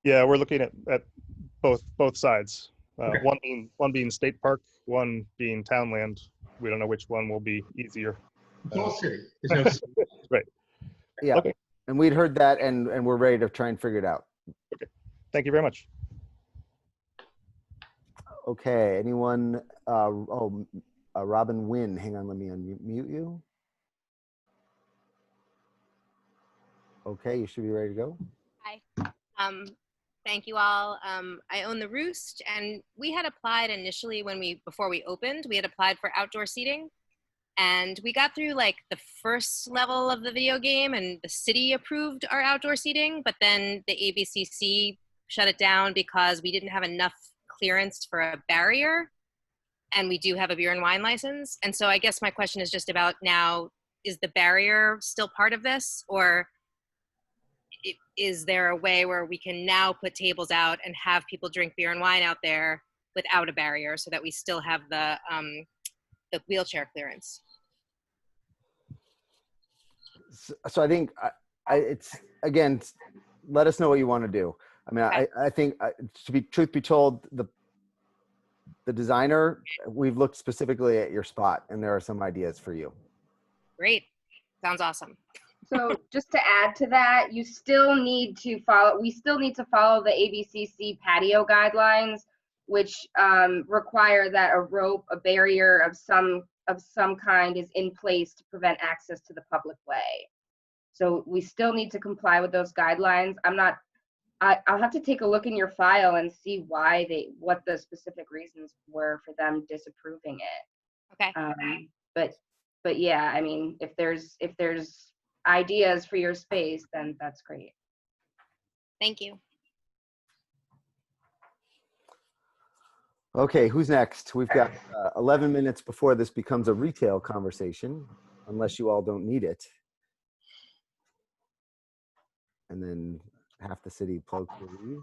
Yeah, we're looking at both sides. Okay. One being State Park, one being Townland. We don't know which one will be easier. It's all city. There's no right. Yeah. Okay. And we'd heard that, and we're ready to try and figure it out. Okay. Thank you very much. Okay. Anyone? Robin Wynn. Hang on. Let me unmute you. Okay. You should be ready to go. Hi. Thank you all. I own the Roost, and we had applied initially before we opened, we had applied for outdoor seating, and we got through like the first level of the video game, and the city approved our outdoor seating, but then the ABCC shut it down because we didn't have enough clearance for a barrier, and we do have a beer and wine license. And so I guess my question is just about now, is the barrier still part of this, or is there a way where we can now put tables out and have people drink beer and wine out there without a barrier, so that we still have the wheelchair clearance? So I think it's, again, let us know what you want to do. I mean, Okay. I think, truth be told, the designer, we've looked specifically at your spot, and there are some ideas for you. Great. Sounds awesome. So just to add to that, we still need to follow the ABCC patio guidelines, which require that a barrier of some kind is in place to prevent access to the public way. So we still need to comply with those guidelines. I'll have to take a look in your file and see what the specific reasons were for them disapproving it. Okay. But yeah, I mean, if there's ideas for your space, then that's great. Thank you. Okay, who's next? We've got 11 minutes before this becomes a retail conversation, unless you all don't need it. And then half the city plugs will leave.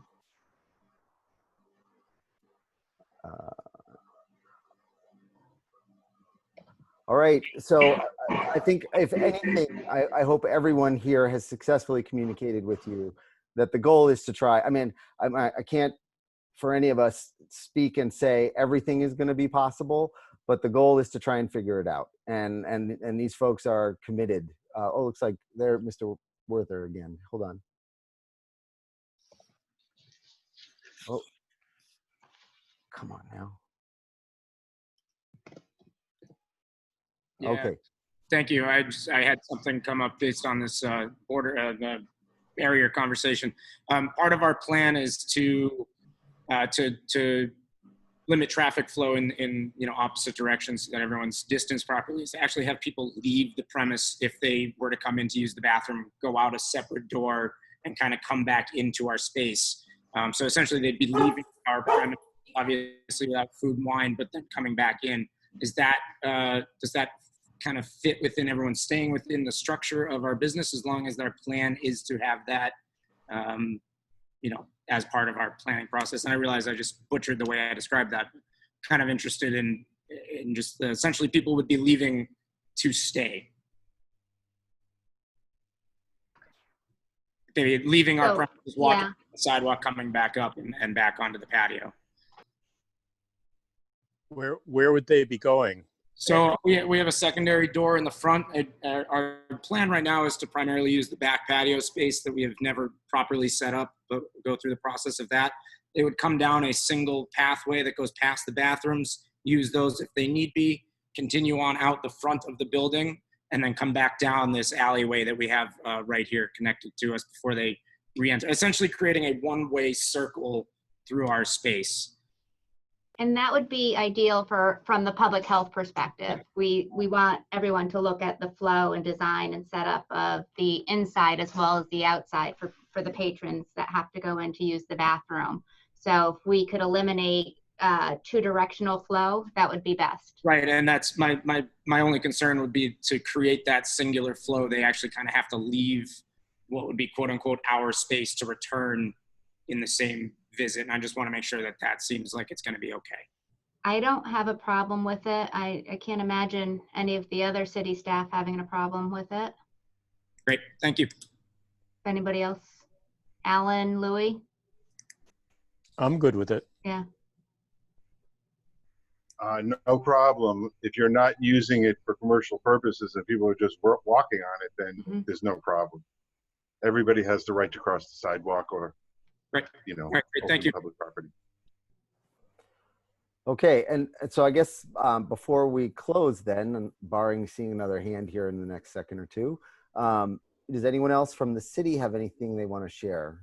All right, so I think if anything, I hope everyone here has successfully communicated with you that the goal is to try. I mean, I can't, for any of us, speak and say everything is going to be possible, but the goal is to try and figure it out. And these folks are committed. Oh, looks like they're Mr. Werther again. Hold on. Oh, come on now. Yeah, okay. Thank you. I had something come up based on this the barrier conversation. Part of our plan is to limit traffic flow in opposite directions so that everyone's distanced properly, is to actually have people leave the premise if they were to come in to use the bathroom, go out a separate door and kind of come back into our space. So essentially they'd be leaving our premise, obviously without food and wine, but then coming back in. Does that kind of fit within everyone staying within the structure of our business, as long as our plan is to have that, as part of our planning process? And I realize I just butchered the way I described that. Kind of interested in just essentially people would be leaving to stay. They'd be leaving our premises, walking the sidewalk, coming back up and back onto the patio. Where would they be going? So we have a secondary door in the front. Our plan right now is to primarily use the back patio space that we have never properly set up, but go through the process of that. They would come down a single pathway that goes past the bathrooms, use those if they need be, continue on out the front of the building, and then come back down this alleyway that we have right here connected to us before they re-enter, essentially creating a one-way circle through our space. And that would be ideal from the public health perspective. We want everyone to look at the flow and design and setup of the inside as well as the outside for the patrons that have to go in to use the bathroom. So if we could eliminate two-directional flow, that would be best. Right, and that's my only concern would be to create that singular flow. They actually kind of have to leave what would be quote unquote our space to return in the same visit. And I just want to make sure that that seems like it's going to be okay. I don't have a problem with it. I can't imagine any of the other city staff having a problem with it. Great, thank you. Anybody else? Alan, Louis? I'm good with it. Yeah. No problem. If you're not using it for commercial purposes and people are just walking on it, then there's no problem. Everybody has the right to cross the sidewalk or, you know, great. Thank you. public property. Okay, and so I guess before we close then, and barring seeing another hand here in the next second or two, does anyone else from the city have anything they want to share?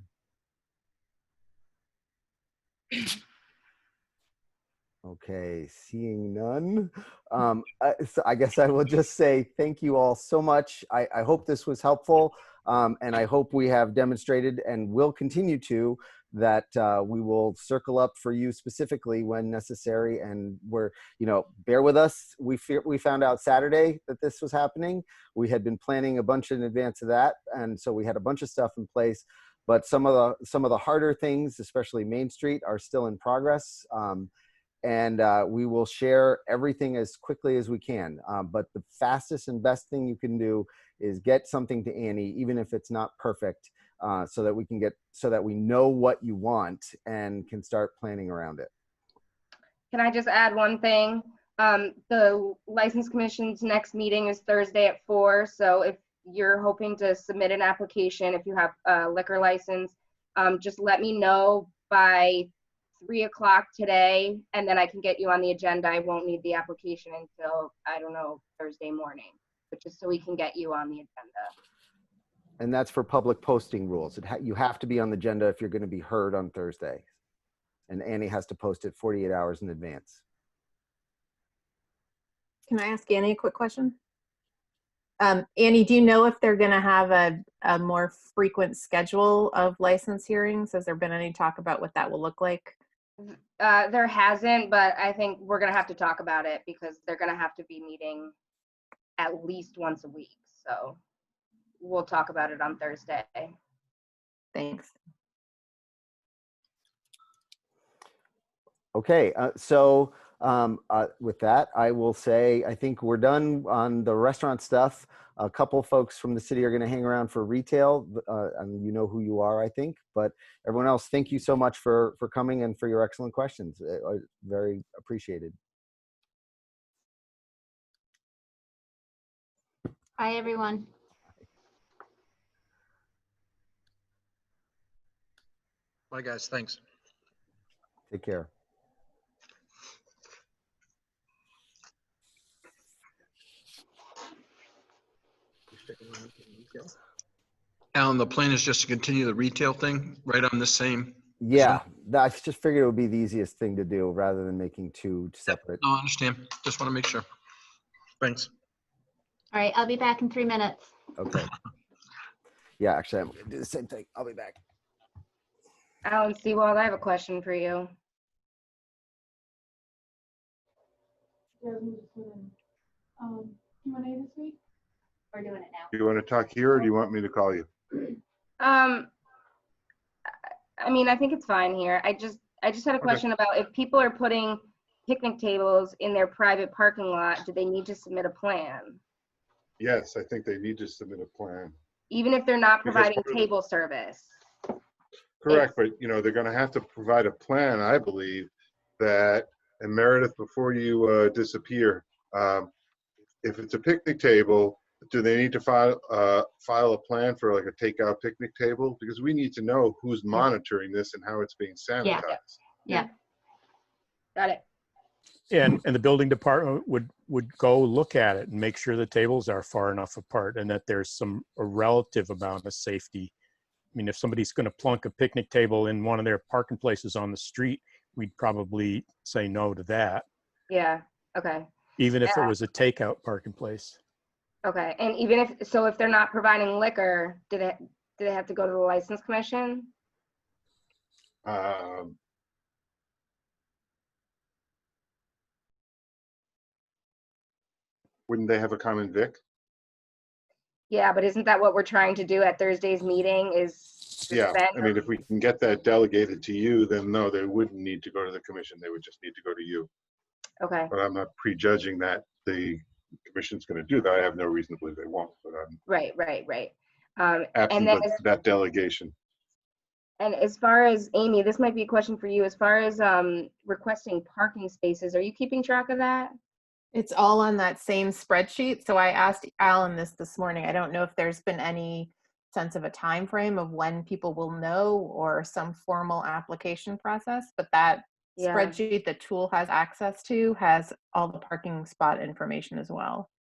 Okay, seeing none. So I guess I will just say thank you all so much. I hope this was helpful, and I hope we have demonstrated and will continue to that we will circle up for you specifically when necessary. And we're, you know, bear with us. We found out Saturday that this was happening. We had been planning a bunch in advance of that, and so we had a bunch of stuff in place. But some of the harder things, especially Main Street, are still in progress. And we will share everything as quickly as we can. But the fastest and best thing you can do is get something to Annie, even if it's not perfect, so that we know what you want and can start planning around it. Can I just add one thing? The License Commission's next meeting is Thursday at 4. So if you're hoping to submit an application, if you have a liquor license, just let me know by 3 o'clock today, and then I can get you on the agenda. I won't need the application until, I don't know, Thursday morning, but just so we can get you on the agenda. And that's for public posting rules. You have to be on the agenda if you're going to be heard on Thursday. And Annie has to post it 48 hours in advance. Can I ask Annie a quick question? Annie, do you know if they're going to have a more frequent schedule of license hearings? Has there been any talk about what that will look like? There hasn't, but I think we're going to have to talk about it because they're going to have to be meeting at least once a week. So we'll talk about it on Thursday. Thanks. Okay, so with that, I will say I think we're done on the restaurant stuff. A couple folks from the city are going to hang around for retail, and you know who you are, I think. But everyone else, thank you so much for coming and for your excellent questions. Very appreciated. Bye, everyone. Bye, guys. Thanks. Take care. Alan, the plan is just to continue the retail thing right on the same. Yeah, I just figured it would be the easiest thing to do rather than making two separate. No, I understand. Just want to make sure. Thanks. All right, I'll be back in 3 minutes. Okay. Yeah, actually, I'm going to do the same thing. I'll be back. Alan Seawald, I have a question for you. Q&A this week? We're doing it now. Do you want to talk here or do you want me to call you? I mean, I think it's fine here. I just had a question about if people are putting picnic tables in their private parking lot, do they need to submit a plan? Yes, I think they need to submit a plan. Even if they're not providing table service? Correct, but you know, they're going to have to provide a plan, I believe, that, and Meredith, before you disappear, if it's a picnic table, do they need to file a plan for like a takeout picnic table? Because we need to know who's monitoring this and how it's being sanitized. Yeah. Got it. And the building department would go look at it and make sure the tables are far enough apart and that there's a relative amount of safety. I mean, if somebody's going to plunk a picnic table in one of their parking places on the street, we'd probably say no to that, Yeah, okay. even if it was a takeout parking place. Okay, and even if, so if they're not providing liquor, do they have to go to the license commission? Wouldn't they have a common vic? Yeah, but isn't that what we're trying to do at Thursday's meeting is Yeah, suspend? I mean, if we can get that delegated to you, then no, they wouldn't need to go to the commission. They would just need to go to you. Okay, But I'm not prejudging that the commission's going to do that. I have no reason to believe they won't, but I'm right. And absent then of that delegation. and as far as Amy, this might be a question for you. As far as requesting parking spaces, are you keeping track of that? It's all on that same spreadsheet. So I asked Alan this morning. I don't know if there's been any sense of a time frame of when people will know or some formal application process, but that Yeah. spreadsheet the tool has access to has all the parking spot information as well.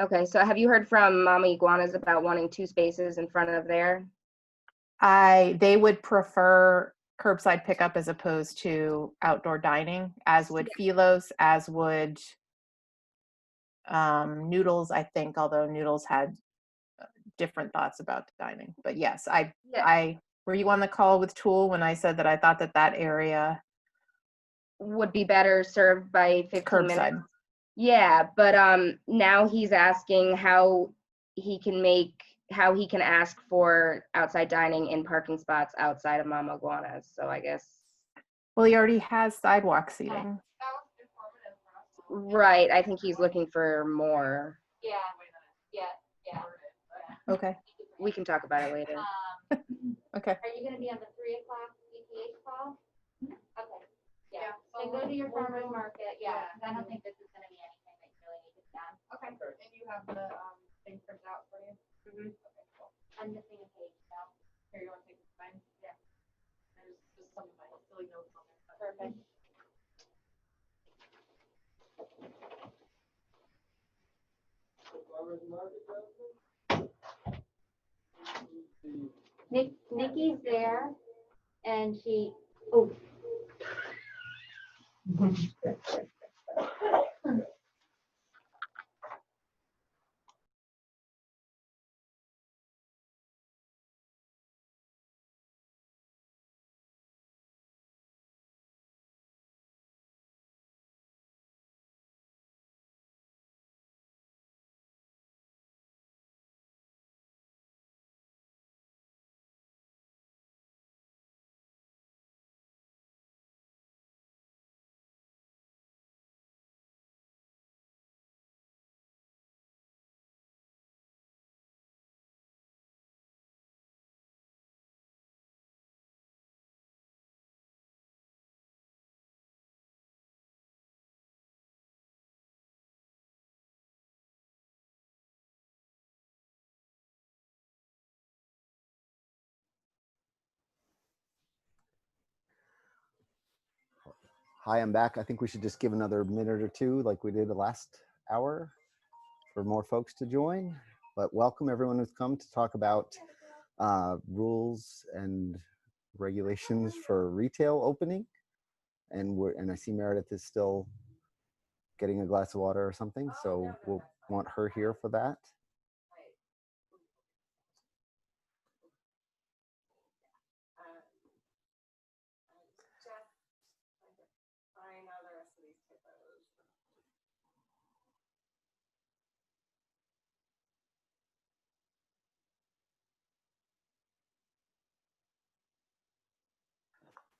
Okay, so have you heard from Mama Iguanas about wanting 2 spaces in front of there? They would prefer curbside pickup as opposed to outdoor dining, as would Philos, as would Noodles, I think, although Noodles had different thoughts about dining. But yes, were you on the call with Tool when I said that I thought that area would be better served by 15 minutes? curbside? Yeah, but now he's asking how he can ask for outside dining in parking spots outside of Mama Iguanas. So I guess. Well, he already has sidewalk seating. Right, I think he's looking for more. Yeah. Okay. We can talk about it later. Okay. Are you going to be on the 3 o'clock EPH call? Okay. Yeah. So go to your farmer's market. Yeah. I don't think this is going to be anything that you really need to be done. Okay. And you have the thing printed out for you? Mm-hmm. Okay, cool. I'm missing a page now. Here, you want to take mine? Yeah. There's just some of my silly notes on there. Perfect. Nikki's there, and she. Oh. Hi, I'm back. I think we should just give another minute or two like we did the last hour for more folks to join. But welcome everyone who's come to talk about rules and regulations for retail opening. And I see Meredith is still getting a glass of water or something, so we'll want her here for that.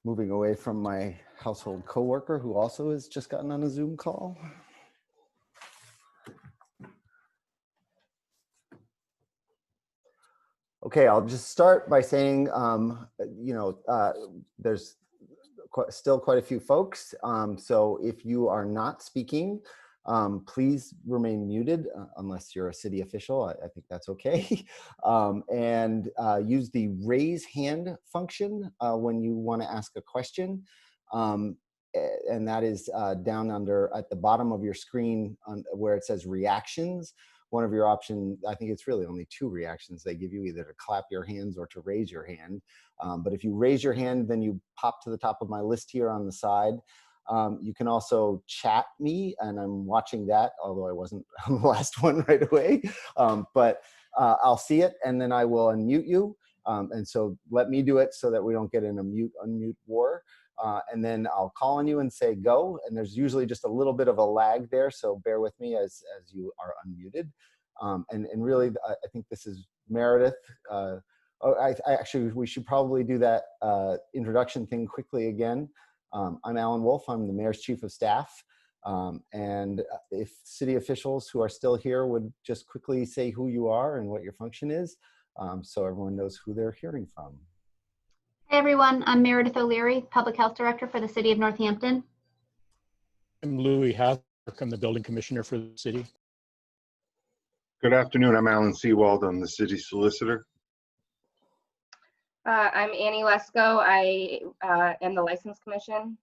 Moving away from my household coworker who also has just gotten on a Zoom call. Okay, I'll just start by saying, there's still quite a few folks. So if you are not speaking, please remain muted unless you're a city official. I think that's okay. And use the raise hand function when you want to ask a question. And that is down under at the bottom of your screen where it says reactions. one of your options, I think it's really only 2 reactions they give you, either to clap your hands or to raise your hand. But if you raise your hand, then you pop to the top of my list here on the side. You can also chat me, and I'm watching that, although I wasn't on the last one right away. But I'll see it, and then I will unmute you. And so let me do it so that we don't get in a mute-unmute war. And then I'll call on you and say go. And there's usually just a little bit of a lag there, so bear with me as you are unmuted. And really, I think this is Meredith. Actually, we should probably do that introduction thing quickly again. I'm Alan Wolf. I'm the Mayor's Chief of Staff. And if city officials who are still here would just quickly say who you are and what your function is, so everyone knows who they're hearing from. Hey everyone, I'm Meredith O'Leary, Public Health Director for the City of Northampton. I'm Louis Hasbrook. I'm the building commissioner for the city. Good afternoon. I'm Alan Seawald. I'm the city solicitor. I'm Annie Lesko. I am the License Commission.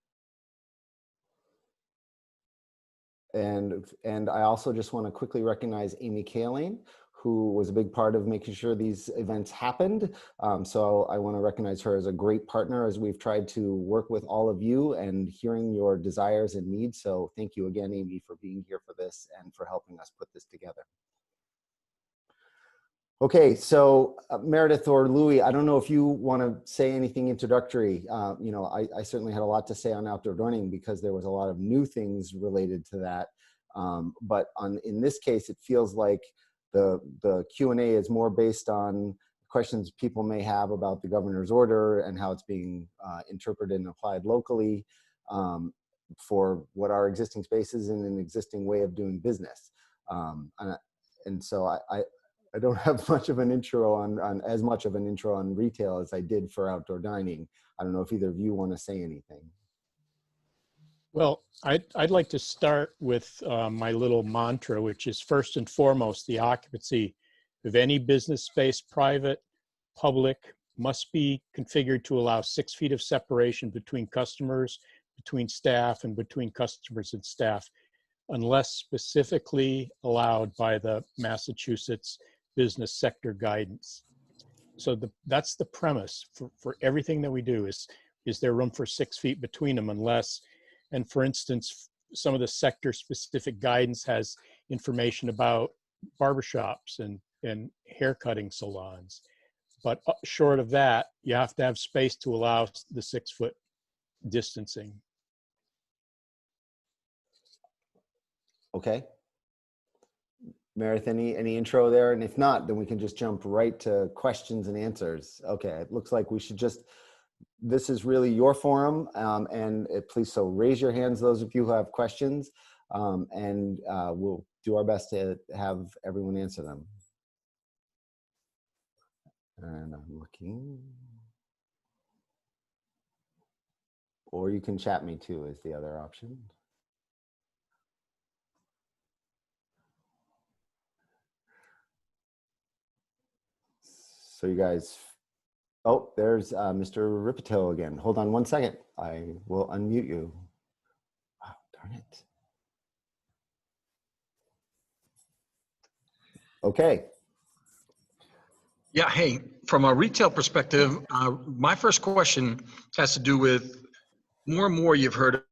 And I also just want to quickly recognize Amy Kaling, who was a big part of making sure these events happened. So I want to recognize her as a great partner as we've tried to work with all of you and hearing your desires and needs. So thank you again, Amy, for being here for this and for helping us put this together. Okay, so Meredith or Louis, I don't know if you want to say anything introductory. You know, I certainly had a lot to say on outdoor dining because there was a lot of new things related to that. But in this case, it feels like the Q&A is more based on questions people may have about the governor's order and how it's being interpreted and applied locally for what are existing spaces and an existing way of doing business. And so I don't have much of an intro on as much of an intro on retail as I did for outdoor dining. I don't know if either of you want to say anything. Well, I'd like to start with my little mantra, which is first and foremost, the occupancy of any business space, private, public, must be configured to allow 6 feet of separation between customers, between staff, and between customers and staff, unless specifically allowed by the Massachusetts business sector guidance. So that's the premise for everything that we do is there room for 6 feet between them unless, and for instance, some of the sector specific guidance has information about barbershops and hair cutting salons. But short of that, you have to have space to allow the 6 foot distancing. Okay. Meredith, any intro there? And if not, then we can just jump right to questions and answers. Okay, it looks like we should just, this is really your forum, and please, so raise your hands, those of you who have questions, and we'll do our best to have everyone answer them. And I'm looking. Or you can chat me too is the other option. So you guys, oh, there's Mr. Ripito again. Hold on one second. I will unmute you. Wow, darn it. Okay. Yeah, hey, from a retail perspective, my first question has to do with more and more you've heard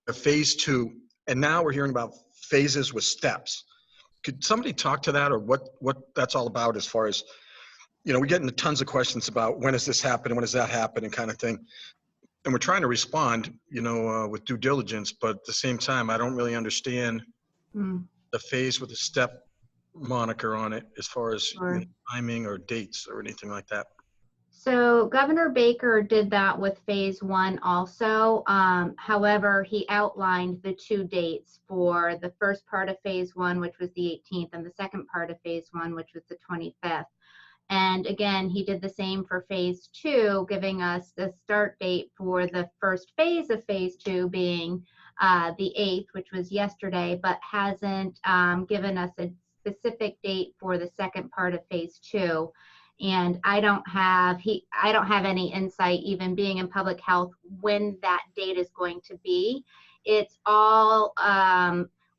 of phase 2, and now we're hearing about phases with steps. Could somebody talk to that, or what that's all about as far as, you know, we're getting tons of questions about when does this happen and when does that happen and kind of thing. And we're trying to respond, you know, with due diligence, but at the same time, I don't really understand the phase with the step moniker on it as far as you know, timing or dates or anything like that. So Governor Baker did that with phase 1 also. However, he outlined the 2 dates for the first part of phase 1, which was the 18th, and the second part of phase 1, which was the 25th. And again, he did the same for phase 2, giving us the start date for the first phase of phase 2 being the 8th, which was yesterday, but hasn't given us a specific date for the second part of phase 2. And I don't have any insight, even being in public health, when that date is going to be. It's all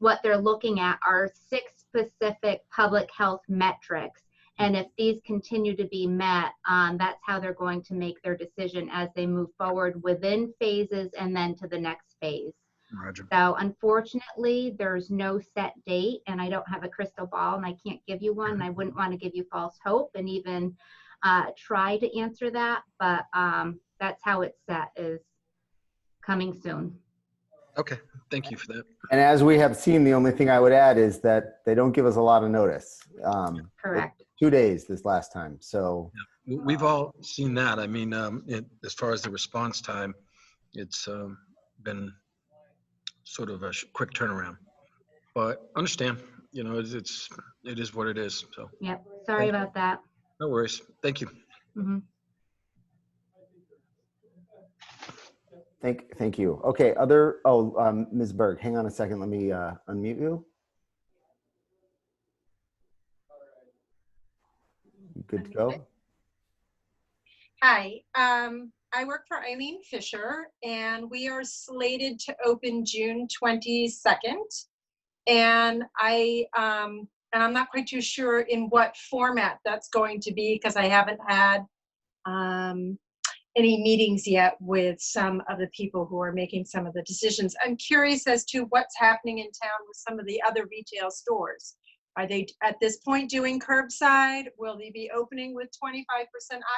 what they're looking at are 6 specific public health metrics. And if these continue to be met, that's how they're going to make their decision as they move forward within phases and then to the next phase. Roger. So unfortunately, there's no set date, and I don't have a crystal ball, and I can't give you one. And I wouldn't want to give you false hope and even try to answer that, but that's how it's set, is coming soon. Okay, thank you for that. And as we have seen, the only thing I would add is that they don't give us a lot of notice. Correct. 2 days this last time. So We've all seen that. I mean, as far as the response time, it's been sort of a quick turnaround. But understand, you know, it is what it is. So. Yep. Sorry about that. No worries. Thank you. Mm-hmm. Thank you. Okay, Ms. Berg, hang on a second. Let me unmute you. Good to go? Hi, I work for Eileen Fisher, and we are slated to open June 22nd. And I'm not quite too sure in what format that's going to be, because I haven't had any meetings yet with some of the people who are making some of the decisions. I'm curious as to what's happening in town with some of the other retail stores. Are they at this point doing curbside? Will they be opening with 25%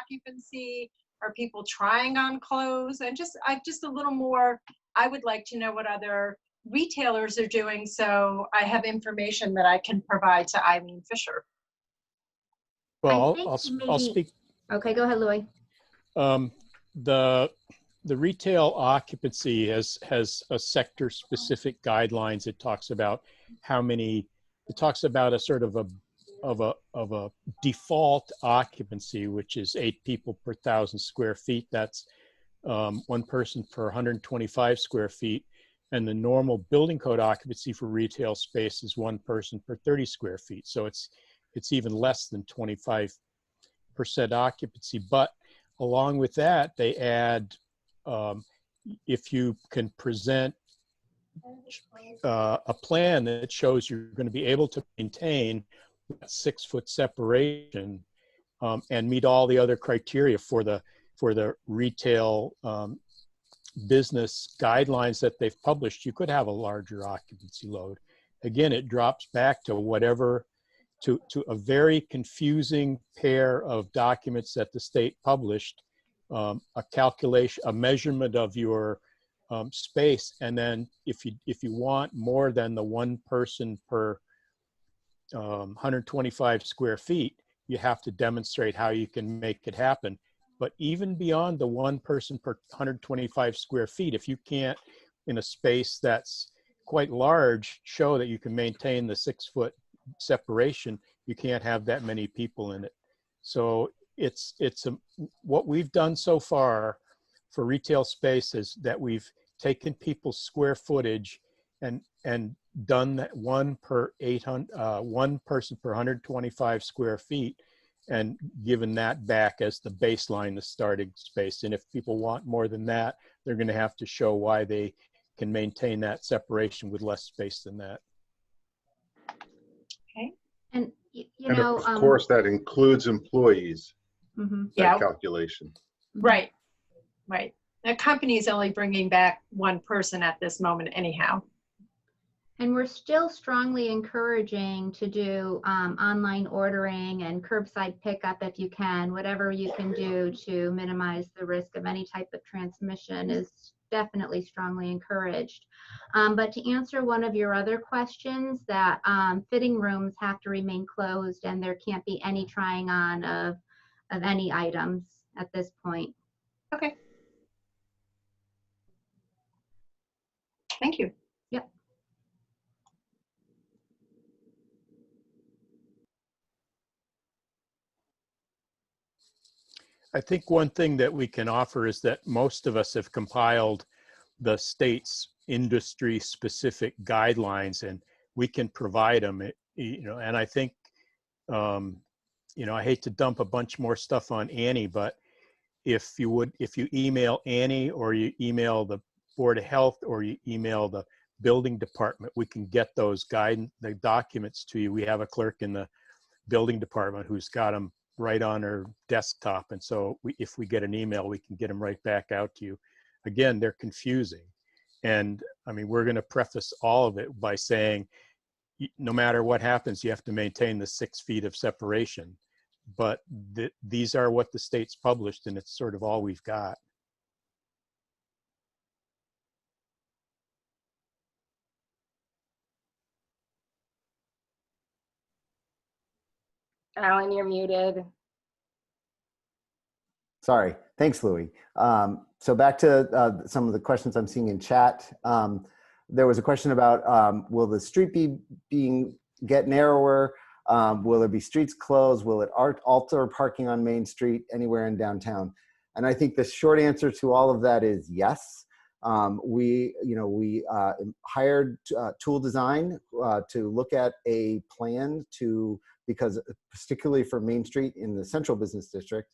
occupancy? Are people trying on clothes? And just a little more, I would like to know what other retailers are doing, so I have information that I can provide to Eileen Fisher. Well, I'll speak. Okay, go ahead, Louis. The retail occupancy has a sector specific guidelines. It talks about how many. It talks about a sort of a default occupancy, which is 8 people per 1,000 square feet. That's 1 person per 125 square feet. And the normal building code occupancy for retail space is 1 person per 30 square feet. So it's even less than 25% occupancy. But along with that, they add, if you can present a plan that shows you're going to be able to maintain that 6-foot separation and meet all the other criteria for the retail business guidelines that they've published, you could have a larger occupancy load. Again, it drops back to to a very confusing pair of documents that the state published, a calculation, a measurement of your space, and then if you want more than the 1 person per 125 square feet, you have to demonstrate how you can make it happen. But even beyond the 1 person per 125 square feet, if you can't, in a space that's quite large, show that you can maintain the 6-foot separation, you can't have that many people in it. So what we've done so far for retail space is that we've taken people's square footage and done that 1 person per 125 square feet, and given that back as the baseline, the starting space. And if people want more than that, they're going to have to show why they can maintain that separation with less space than that. Okay. And and of course that includes employees. Mm-hmm. That calculation. Right. The company is only bringing back 1 person at this moment anyhow. And we're still strongly encouraging to do online ordering and curbside pickup if you can. Whatever you can do to minimize the risk of any type of transmission is definitely strongly encouraged. But to answer one of your other questions, that fitting rooms have to remain closed and there can't be any trying on of any items at this point. Okay. Thank you. Yep. I think one thing that we can offer is that most of us have compiled the state's industry specific guidelines, and we can provide them, and I think, I hate to dump a bunch more stuff on Annie, but if you email Annie, or you email the Board of Health, or you email the building department, we can get those the documents to you. We have a clerk in the building department who's got them right on her desktop. And so if we get an email, we can get them right back out to you. Again, they're confusing. And I mean, we're going to preface all of it by saying, no matter what happens, you have to maintain the 6 feet of separation. But these are what the state's published, and it's sort of all we've got. Alan, you're muted. Sorry. Thanks, Louie. So back to some of the questions I'm seeing in chat. There was a question about will the street get narrower? Will there be streets closed? Will it alter parking on Main Street anywhere in downtown? And I think the short answer to all of that is yes. We hired Tool Design to look at a plan because particularly for Main Street in the Central Business District,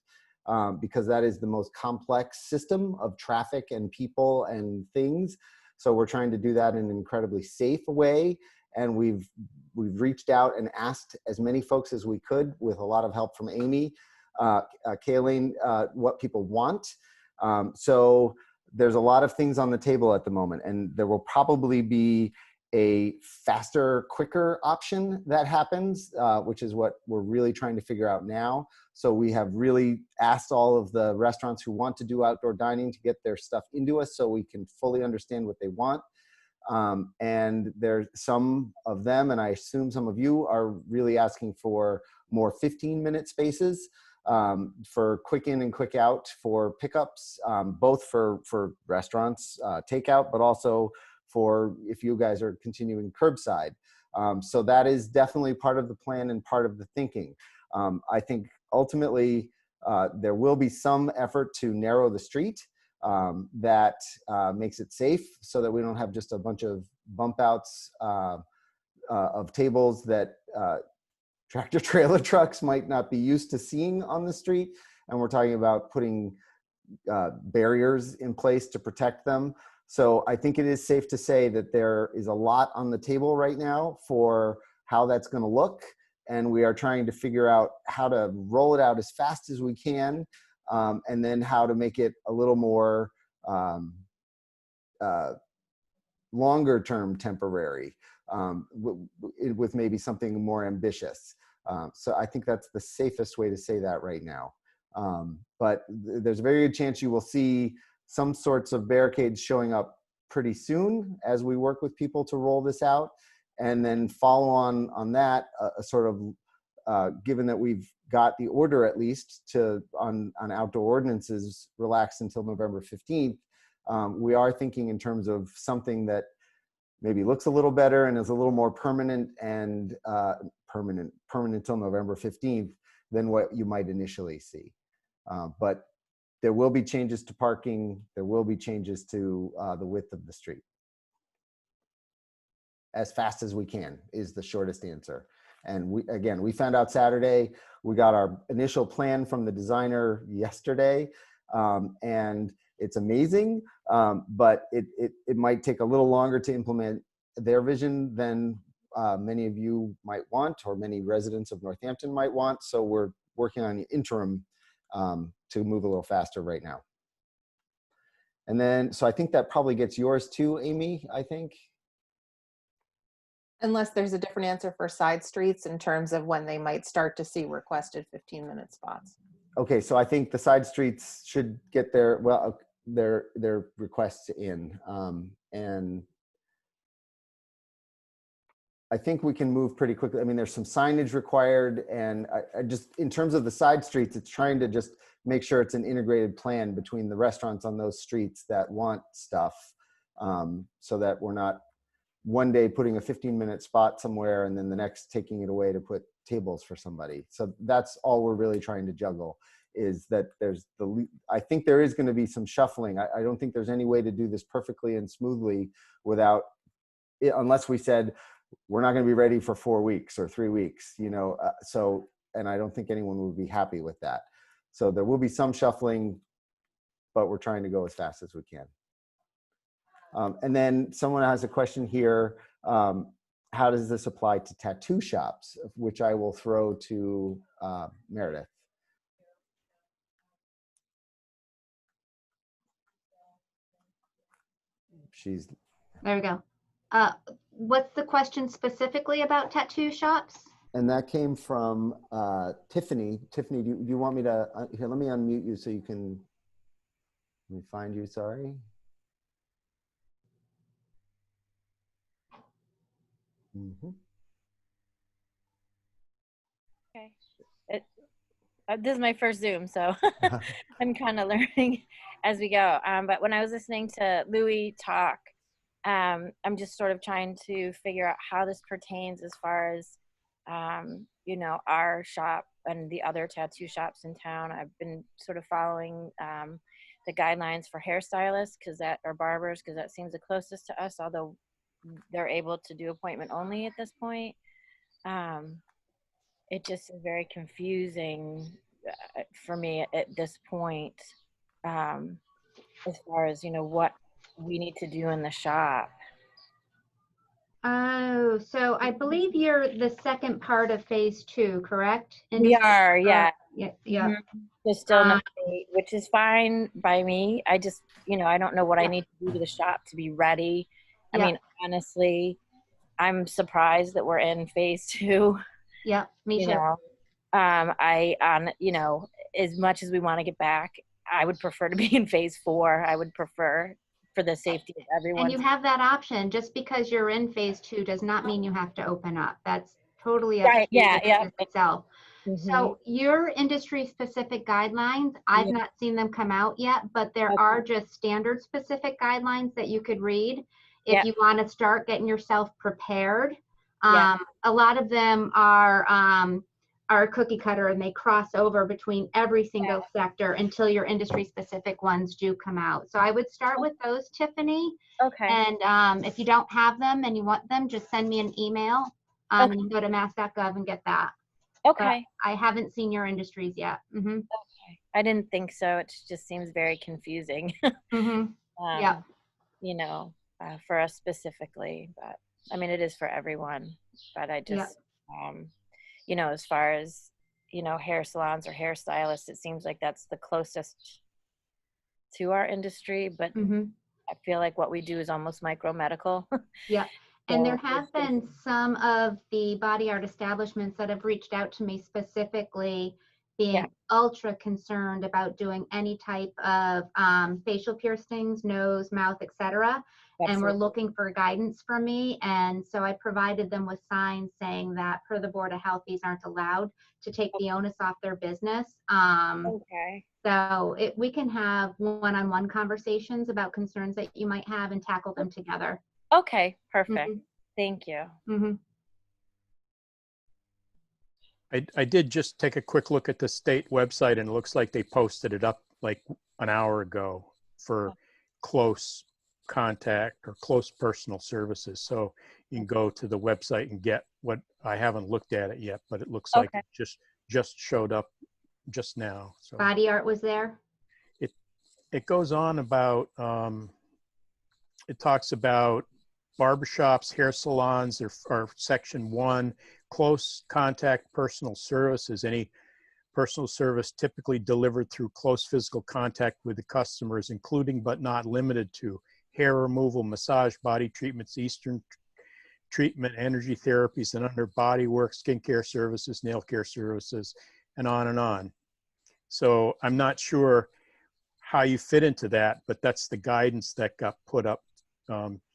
because that is the most complex system of traffic and people and things. So we're trying to do that in an incredibly safe way. And we've reached out and asked as many folks as we could, with a lot of help from Amy, Kayleen, what people want. So there's a lot of things on the table at the moment, and there will probably be a faster, quicker option that happens, which is what we're really trying to figure out now. So we have really asked all of the restaurants who want to do outdoor dining to get their stuff into us so we can fully understand what they want. And there's some of them, and I assume some of you are really asking for more 15-minute spaces for quick in and quick out for pickups, both for restaurants, takeout, but also for if you guys are continuing curbside. So that is definitely part of the plan and part of the thinking. I think ultimately there will be some effort to narrow the street that makes it safe so that we don't have just a bunch of bump outs of tables that tractor trailer trucks might not be used to seeing on the street. And we're talking about putting barriers in place to protect them. So I think it is safe to say that there is a lot on the table right now for how that's going to look. And we are trying to figure out how to roll it out as fast as we can, and then how to make it a little more longer term temporary, with maybe something more ambitious. So I think that's the safest way to say that right now. But there's a very good chance you will see some sorts of barricades showing up pretty soon as we work with people to roll this out. And then follow on that, given that we've got the order at least on outdoor ordinances relaxed until November 15th, we are thinking in terms of something that maybe looks a little better and is a little more permanent and permanent till November 15th than what you might initially see. But there will be changes to parking. There will be changes to the width of the street. As fast as we can is the shortest answer. And we found out Saturday. We got our initial plan from the designer yesterday, and it's amazing, but it might take a little longer to implement their vision than many of you might want, or many residents of Northampton might want. So we're working on the interim to move a little faster right now. And then, so I think that probably gets yours too, Amy, I think. Unless there's a different answer for side streets in terms of when they might start to see requested 15-minute spots. Okay, so I think the side streets should get their requests in, and I think we can move pretty quickly. I mean, there's some signage required, and I just, in terms of the side streets, it's trying to just make sure it's an integrated plan between the restaurants on those streets that want stuff, so that we're not one day putting a 15-minute spot somewhere and then the next taking it away to put tables for somebody. So that's all we're really trying to juggle, is that I think there is going to be some shuffling. I don't think there's any way to do this perfectly and smoothly without, unless we said, we're not going to be ready for 4 weeks or 3 weeks, so, and I don't think anyone would be happy with that. So there will be some shuffling, but we're trying to go as fast as we can. And then someone has a question here. How does this apply to tattoo shops, which I will throw to Meredith. She's There we go. What's the question specifically about tattoo shops? And that came from Tiffany. Tiffany, do you want me to, here, let me unmute you so you can, let me find you, sorry. Okay. This is my first Zoom, so I'm kind of learning as we go. But when I was listening to Louis talk, I'm just sort of trying to figure out how this pertains as far as, you know, our shop and the other tattoo shops in town. I've been sort of following the guidelines for hairstylists or barbers, because that seems the closest to us, although they're able to do appointment only at this point. It just is very confusing for me at this point, as far as, you know, what we need to do in the shop. Oh, so I believe you're the second part of phase 2, correct? We are, yeah. Yeah. There's still no date, which is fine by me. I just, you know, I don't know what I need to do to the shop to be ready. I mean, honestly, I'm surprised that we're in phase 2. Yeah, me too. You know, as much as we want to get back, I would prefer to be in phase 4. I would prefer, for the safety of everyone. And you have that option. Just because you're in phase 2 does not mean you have to open up. That's totally up to the business itself. So your industry specific guidelines, I've not seen them come out yet, but there are just standard specific guidelines that you could read if you want to start getting yourself prepared. A lot of them are cookie cutter, and they cross over between every single sector until your industry specific ones do come out. So I would start with those, Tiffany. Okay. And if you don't have them and you want them, just send me an email. And you can go to mass.gov and get that. Okay. But I haven't seen your industries yet. Okay. I didn't think so. It just seems very confusing. You know, for us specifically, but I mean, it is for everyone. But I just, you know, as far as, you know, hair salons or hairstylists, it seems like that's the closest to our industry. But I feel like what we do is almost micro medical. Yeah. And there have been some of the body art establishments that have reached out to me specifically being ultra concerned about doing any type of facial piercings, nose, mouth, etc. And we're looking for guidance from me. And so I provided them with signs saying that per the Board of Health, these aren't allowed to take the onus off their business. So we can have one-on-one conversations about concerns that you might have and tackle them together. Okay, perfect. Thank you. I did just take a quick look at the state website, and it looks like they posted it up like an hour ago for close contact or close personal services. So you can go to the website and get what, I haven't looked at it yet, but it looks like it just showed up just now. So Body art was there? It goes on about, it talks about barbershops, hair salons are section 1, close contact personal services. Any personal service typically delivered through close physical contact with the customers, including but not limited to hair removal, massage, body treatments, Eastern treatment, energy therapies, and under body work, skincare services, nail care services, and on and on. So I'm not sure how you fit into that, but that's the guidance that got put up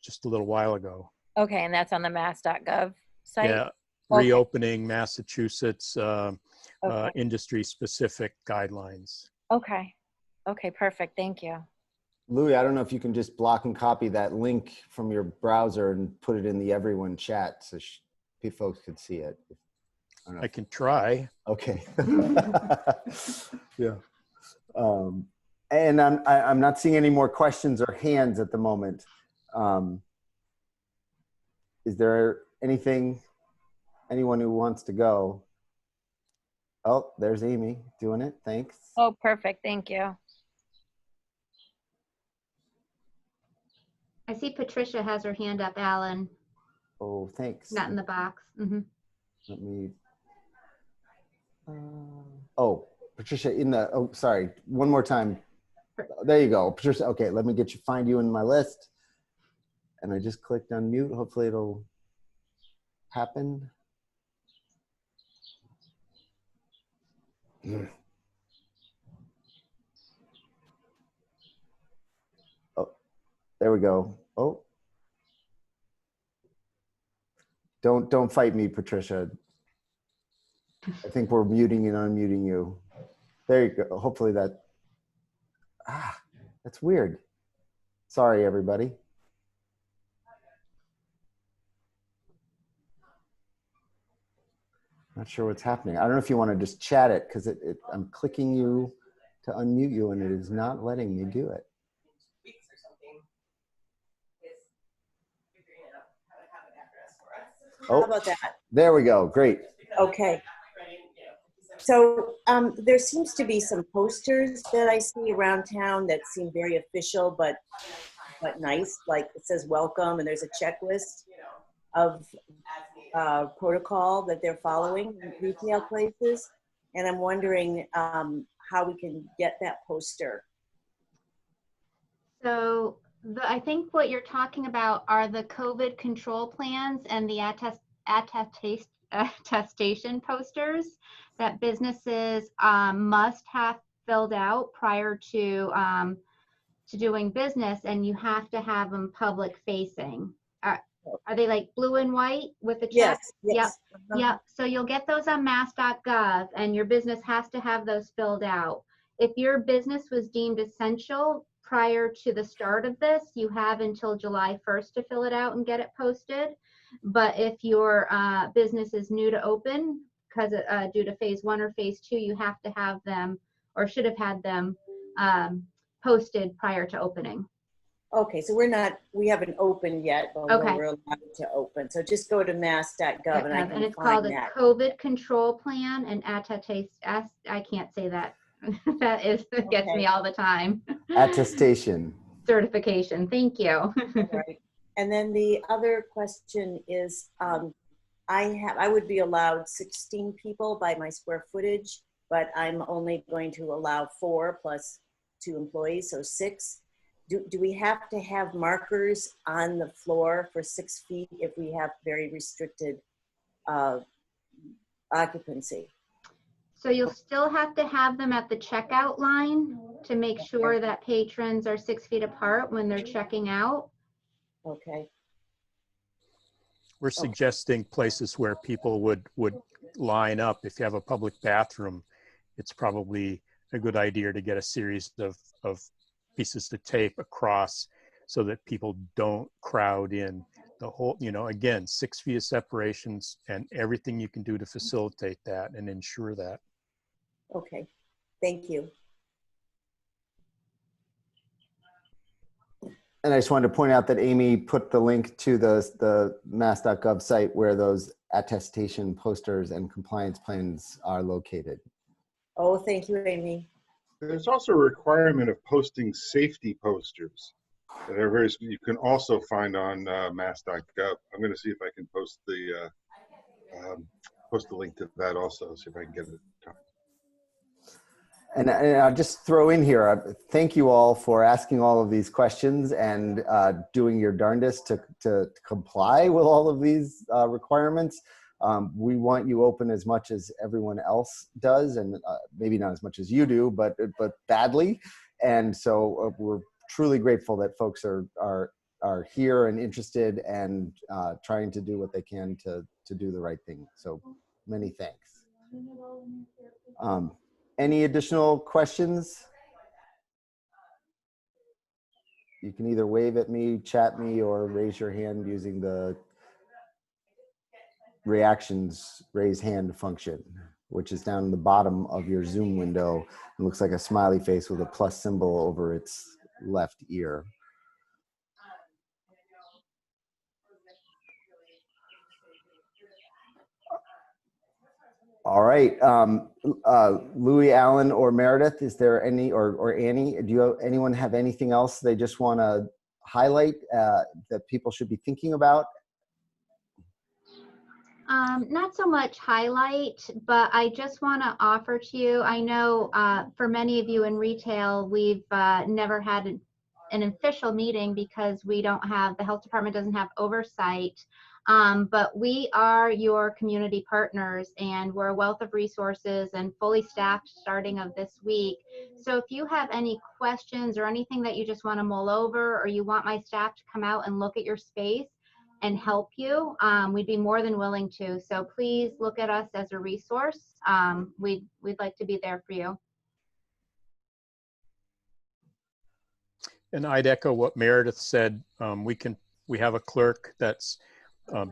just a little while ago. Okay, and that's on the mass.gov site? Yeah, reopening Massachusetts industry-specific guidelines. Okay, perfect, thank you. Louis, I don't know if you can just block and copy that link from your browser and put it in the everyone chat so folks could see it. I can try. Okay. Yeah. And I'm not seeing any more questions or hands at the moment. Is there anyone who wants to go? Oh, there's Amy doing it. Thanks. Oh, perfect. Thank you. I see Patricia has her hand up, Alan. Oh, thanks. Not in the box. Let me. Oh, Patricia, oh, sorry. One more time. There you go, Patricia. Okay, let me find you in my list. And I just clicked unmute. Hopefully it'll happen. Oh, there we go. Oh. Don't fight me, Patricia. I think we're muting and unmuting you. There you go. Hopefully that's weird. Sorry, everybody. Not sure what's happening. I don't know if you want to just chat it because I'm clicking you to unmute you and it is not letting me do it. How about that? There we go. Great. Okay. So there seems to be some posters that I see around town that seem very official, but nice. Like it says welcome, and there's a checklist of protocol that they're following in retail places. And I'm wondering how we can get that poster. So I think what you're talking about are the COVID control plans and the attestation posters that businesses must have filled out prior to doing business, and you have to have them public facing. Are they like blue and white with the check? Yes. Yep. Yep. So you'll get those on mass.gov, and your business has to have those filled out. If your business was deemed essential prior to the start of this, you have until July 1st to fill it out and get it posted. But if your business is new to open, because due to phase 1 or phase 2, you have to have them, or should have had them posted prior to opening. Okay, so we haven't opened yet, but we're allowed to open. So just go to mass.gov and I can it's find called that. a COVID control plan and I can't say that. That gets me all the time. Attestation. Certification. Thank you. Right. And then the other question is, I would be allowed 16 people by my square footage, but I'm only going to allow 4 plus 2 employees, so 6. Do we have to have markers on the floor for 6 feet if we have very restricted occupancy? So you'll still have to have them at the checkout line to make sure that patrons are 6 feet apart when they're checking out. Okay. We're suggesting places where people would line up. If you have a public bathroom, it's probably a good idea to get a series of pieces of tape across so that people don't crowd in. The whole, again, 6 feet of separations and everything you can do to facilitate that and ensure that. Okay, thank you. And I just wanted to point out that Amy put the link to the mass.gov site where those attestation posters and compliance plans are located. Oh, thank you, Amy. There's also a requirement of posting safety posters that are you can also find on mass.gov. I'm going to see if I can post the link to that also, see if I can get it. And I'll just throw in here, thank you all for asking all of these questions and doing your darndest to comply with all of these requirements. We want you open as much as everyone else does, and maybe not as much as you do, but badly. And so we're truly grateful that folks are here and interested and trying to do what they can to do the right thing. So many thanks. Any additional questions? You can either wave at me, chat me, or raise your hand using the reactions raise hand function, which is down in the bottom of your Zoom window. It looks like a smiley face with a plus symbol over its left ear. All right, Louis, Alan, or Meredith, is there any, or Annie, anyone have anything else they just want to highlight that people should be thinking about? Not so much highlight, but I just want to offer to you, I know for many of you in retail, we've never had an official meeting because we don't have, the health department doesn't have oversight, but we are your community partners and we're a wealth of resources and fully staffed starting of this week. So if you have any questions or anything that you just want to mull over, or you want my staff to come out and look at your space and help you, we'd be more than willing to. So please look at us as a resource. We'd like to be there for you. And I'd echo what Meredith said. We have a clerk that's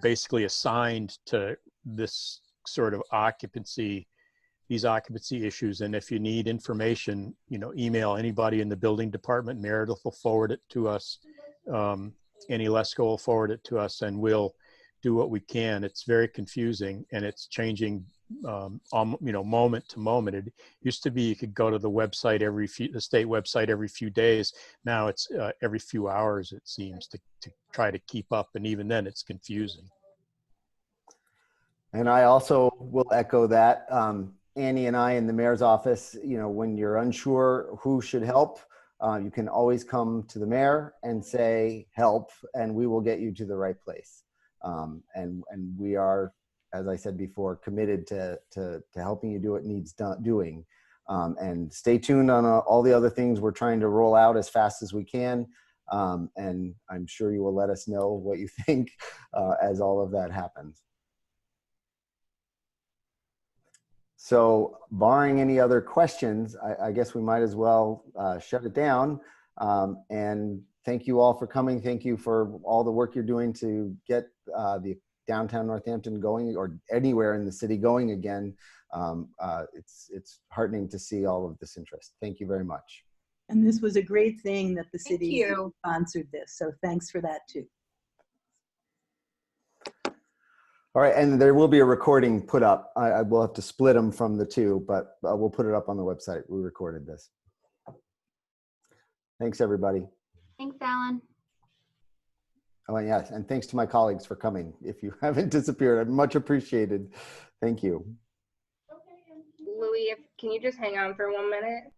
basically assigned to this sort of these occupancy issues. And if you need information, email anybody in the building department. Meredith will forward it to us. Annie Lesko will forward it to us, and we'll do what we can. It's very confusing, and it's changing, moment to moment. It used to be you could go to the website the state website every few days. Now it's every few hours, it seems, to try to keep up, and even then it's confusing. And I also will echo that. Annie and I in the mayor's office, when you're unsure who should help, you can always come to the mayor and say help, and we will get you to the right place. And we are, as I said before, committed to helping you do what needs doing. And stay tuned on all the other things we're trying to roll out as fast as we can. And I'm sure you will let us know what you think as all of that happens. So barring any other questions, I guess we might as well shut it down. And thank you all for coming. Thank you for all the work you're doing to get the downtown Northampton going, or anywhere in the city going again. It's heartening to see all of this interest. Thank you very much. And this was a great thing that the city sponsored this. So thanks for that too. All right, and there will be a recording put up. I will have to split them from the two, but we'll put it up on the website. We recorded this. Thanks, everybody. Thanks, Alan. Oh, and yes, and thanks to my colleagues for coming. If you haven't disappeared, much appreciated. Thank you. Louis, can you just hang on for 1 minute?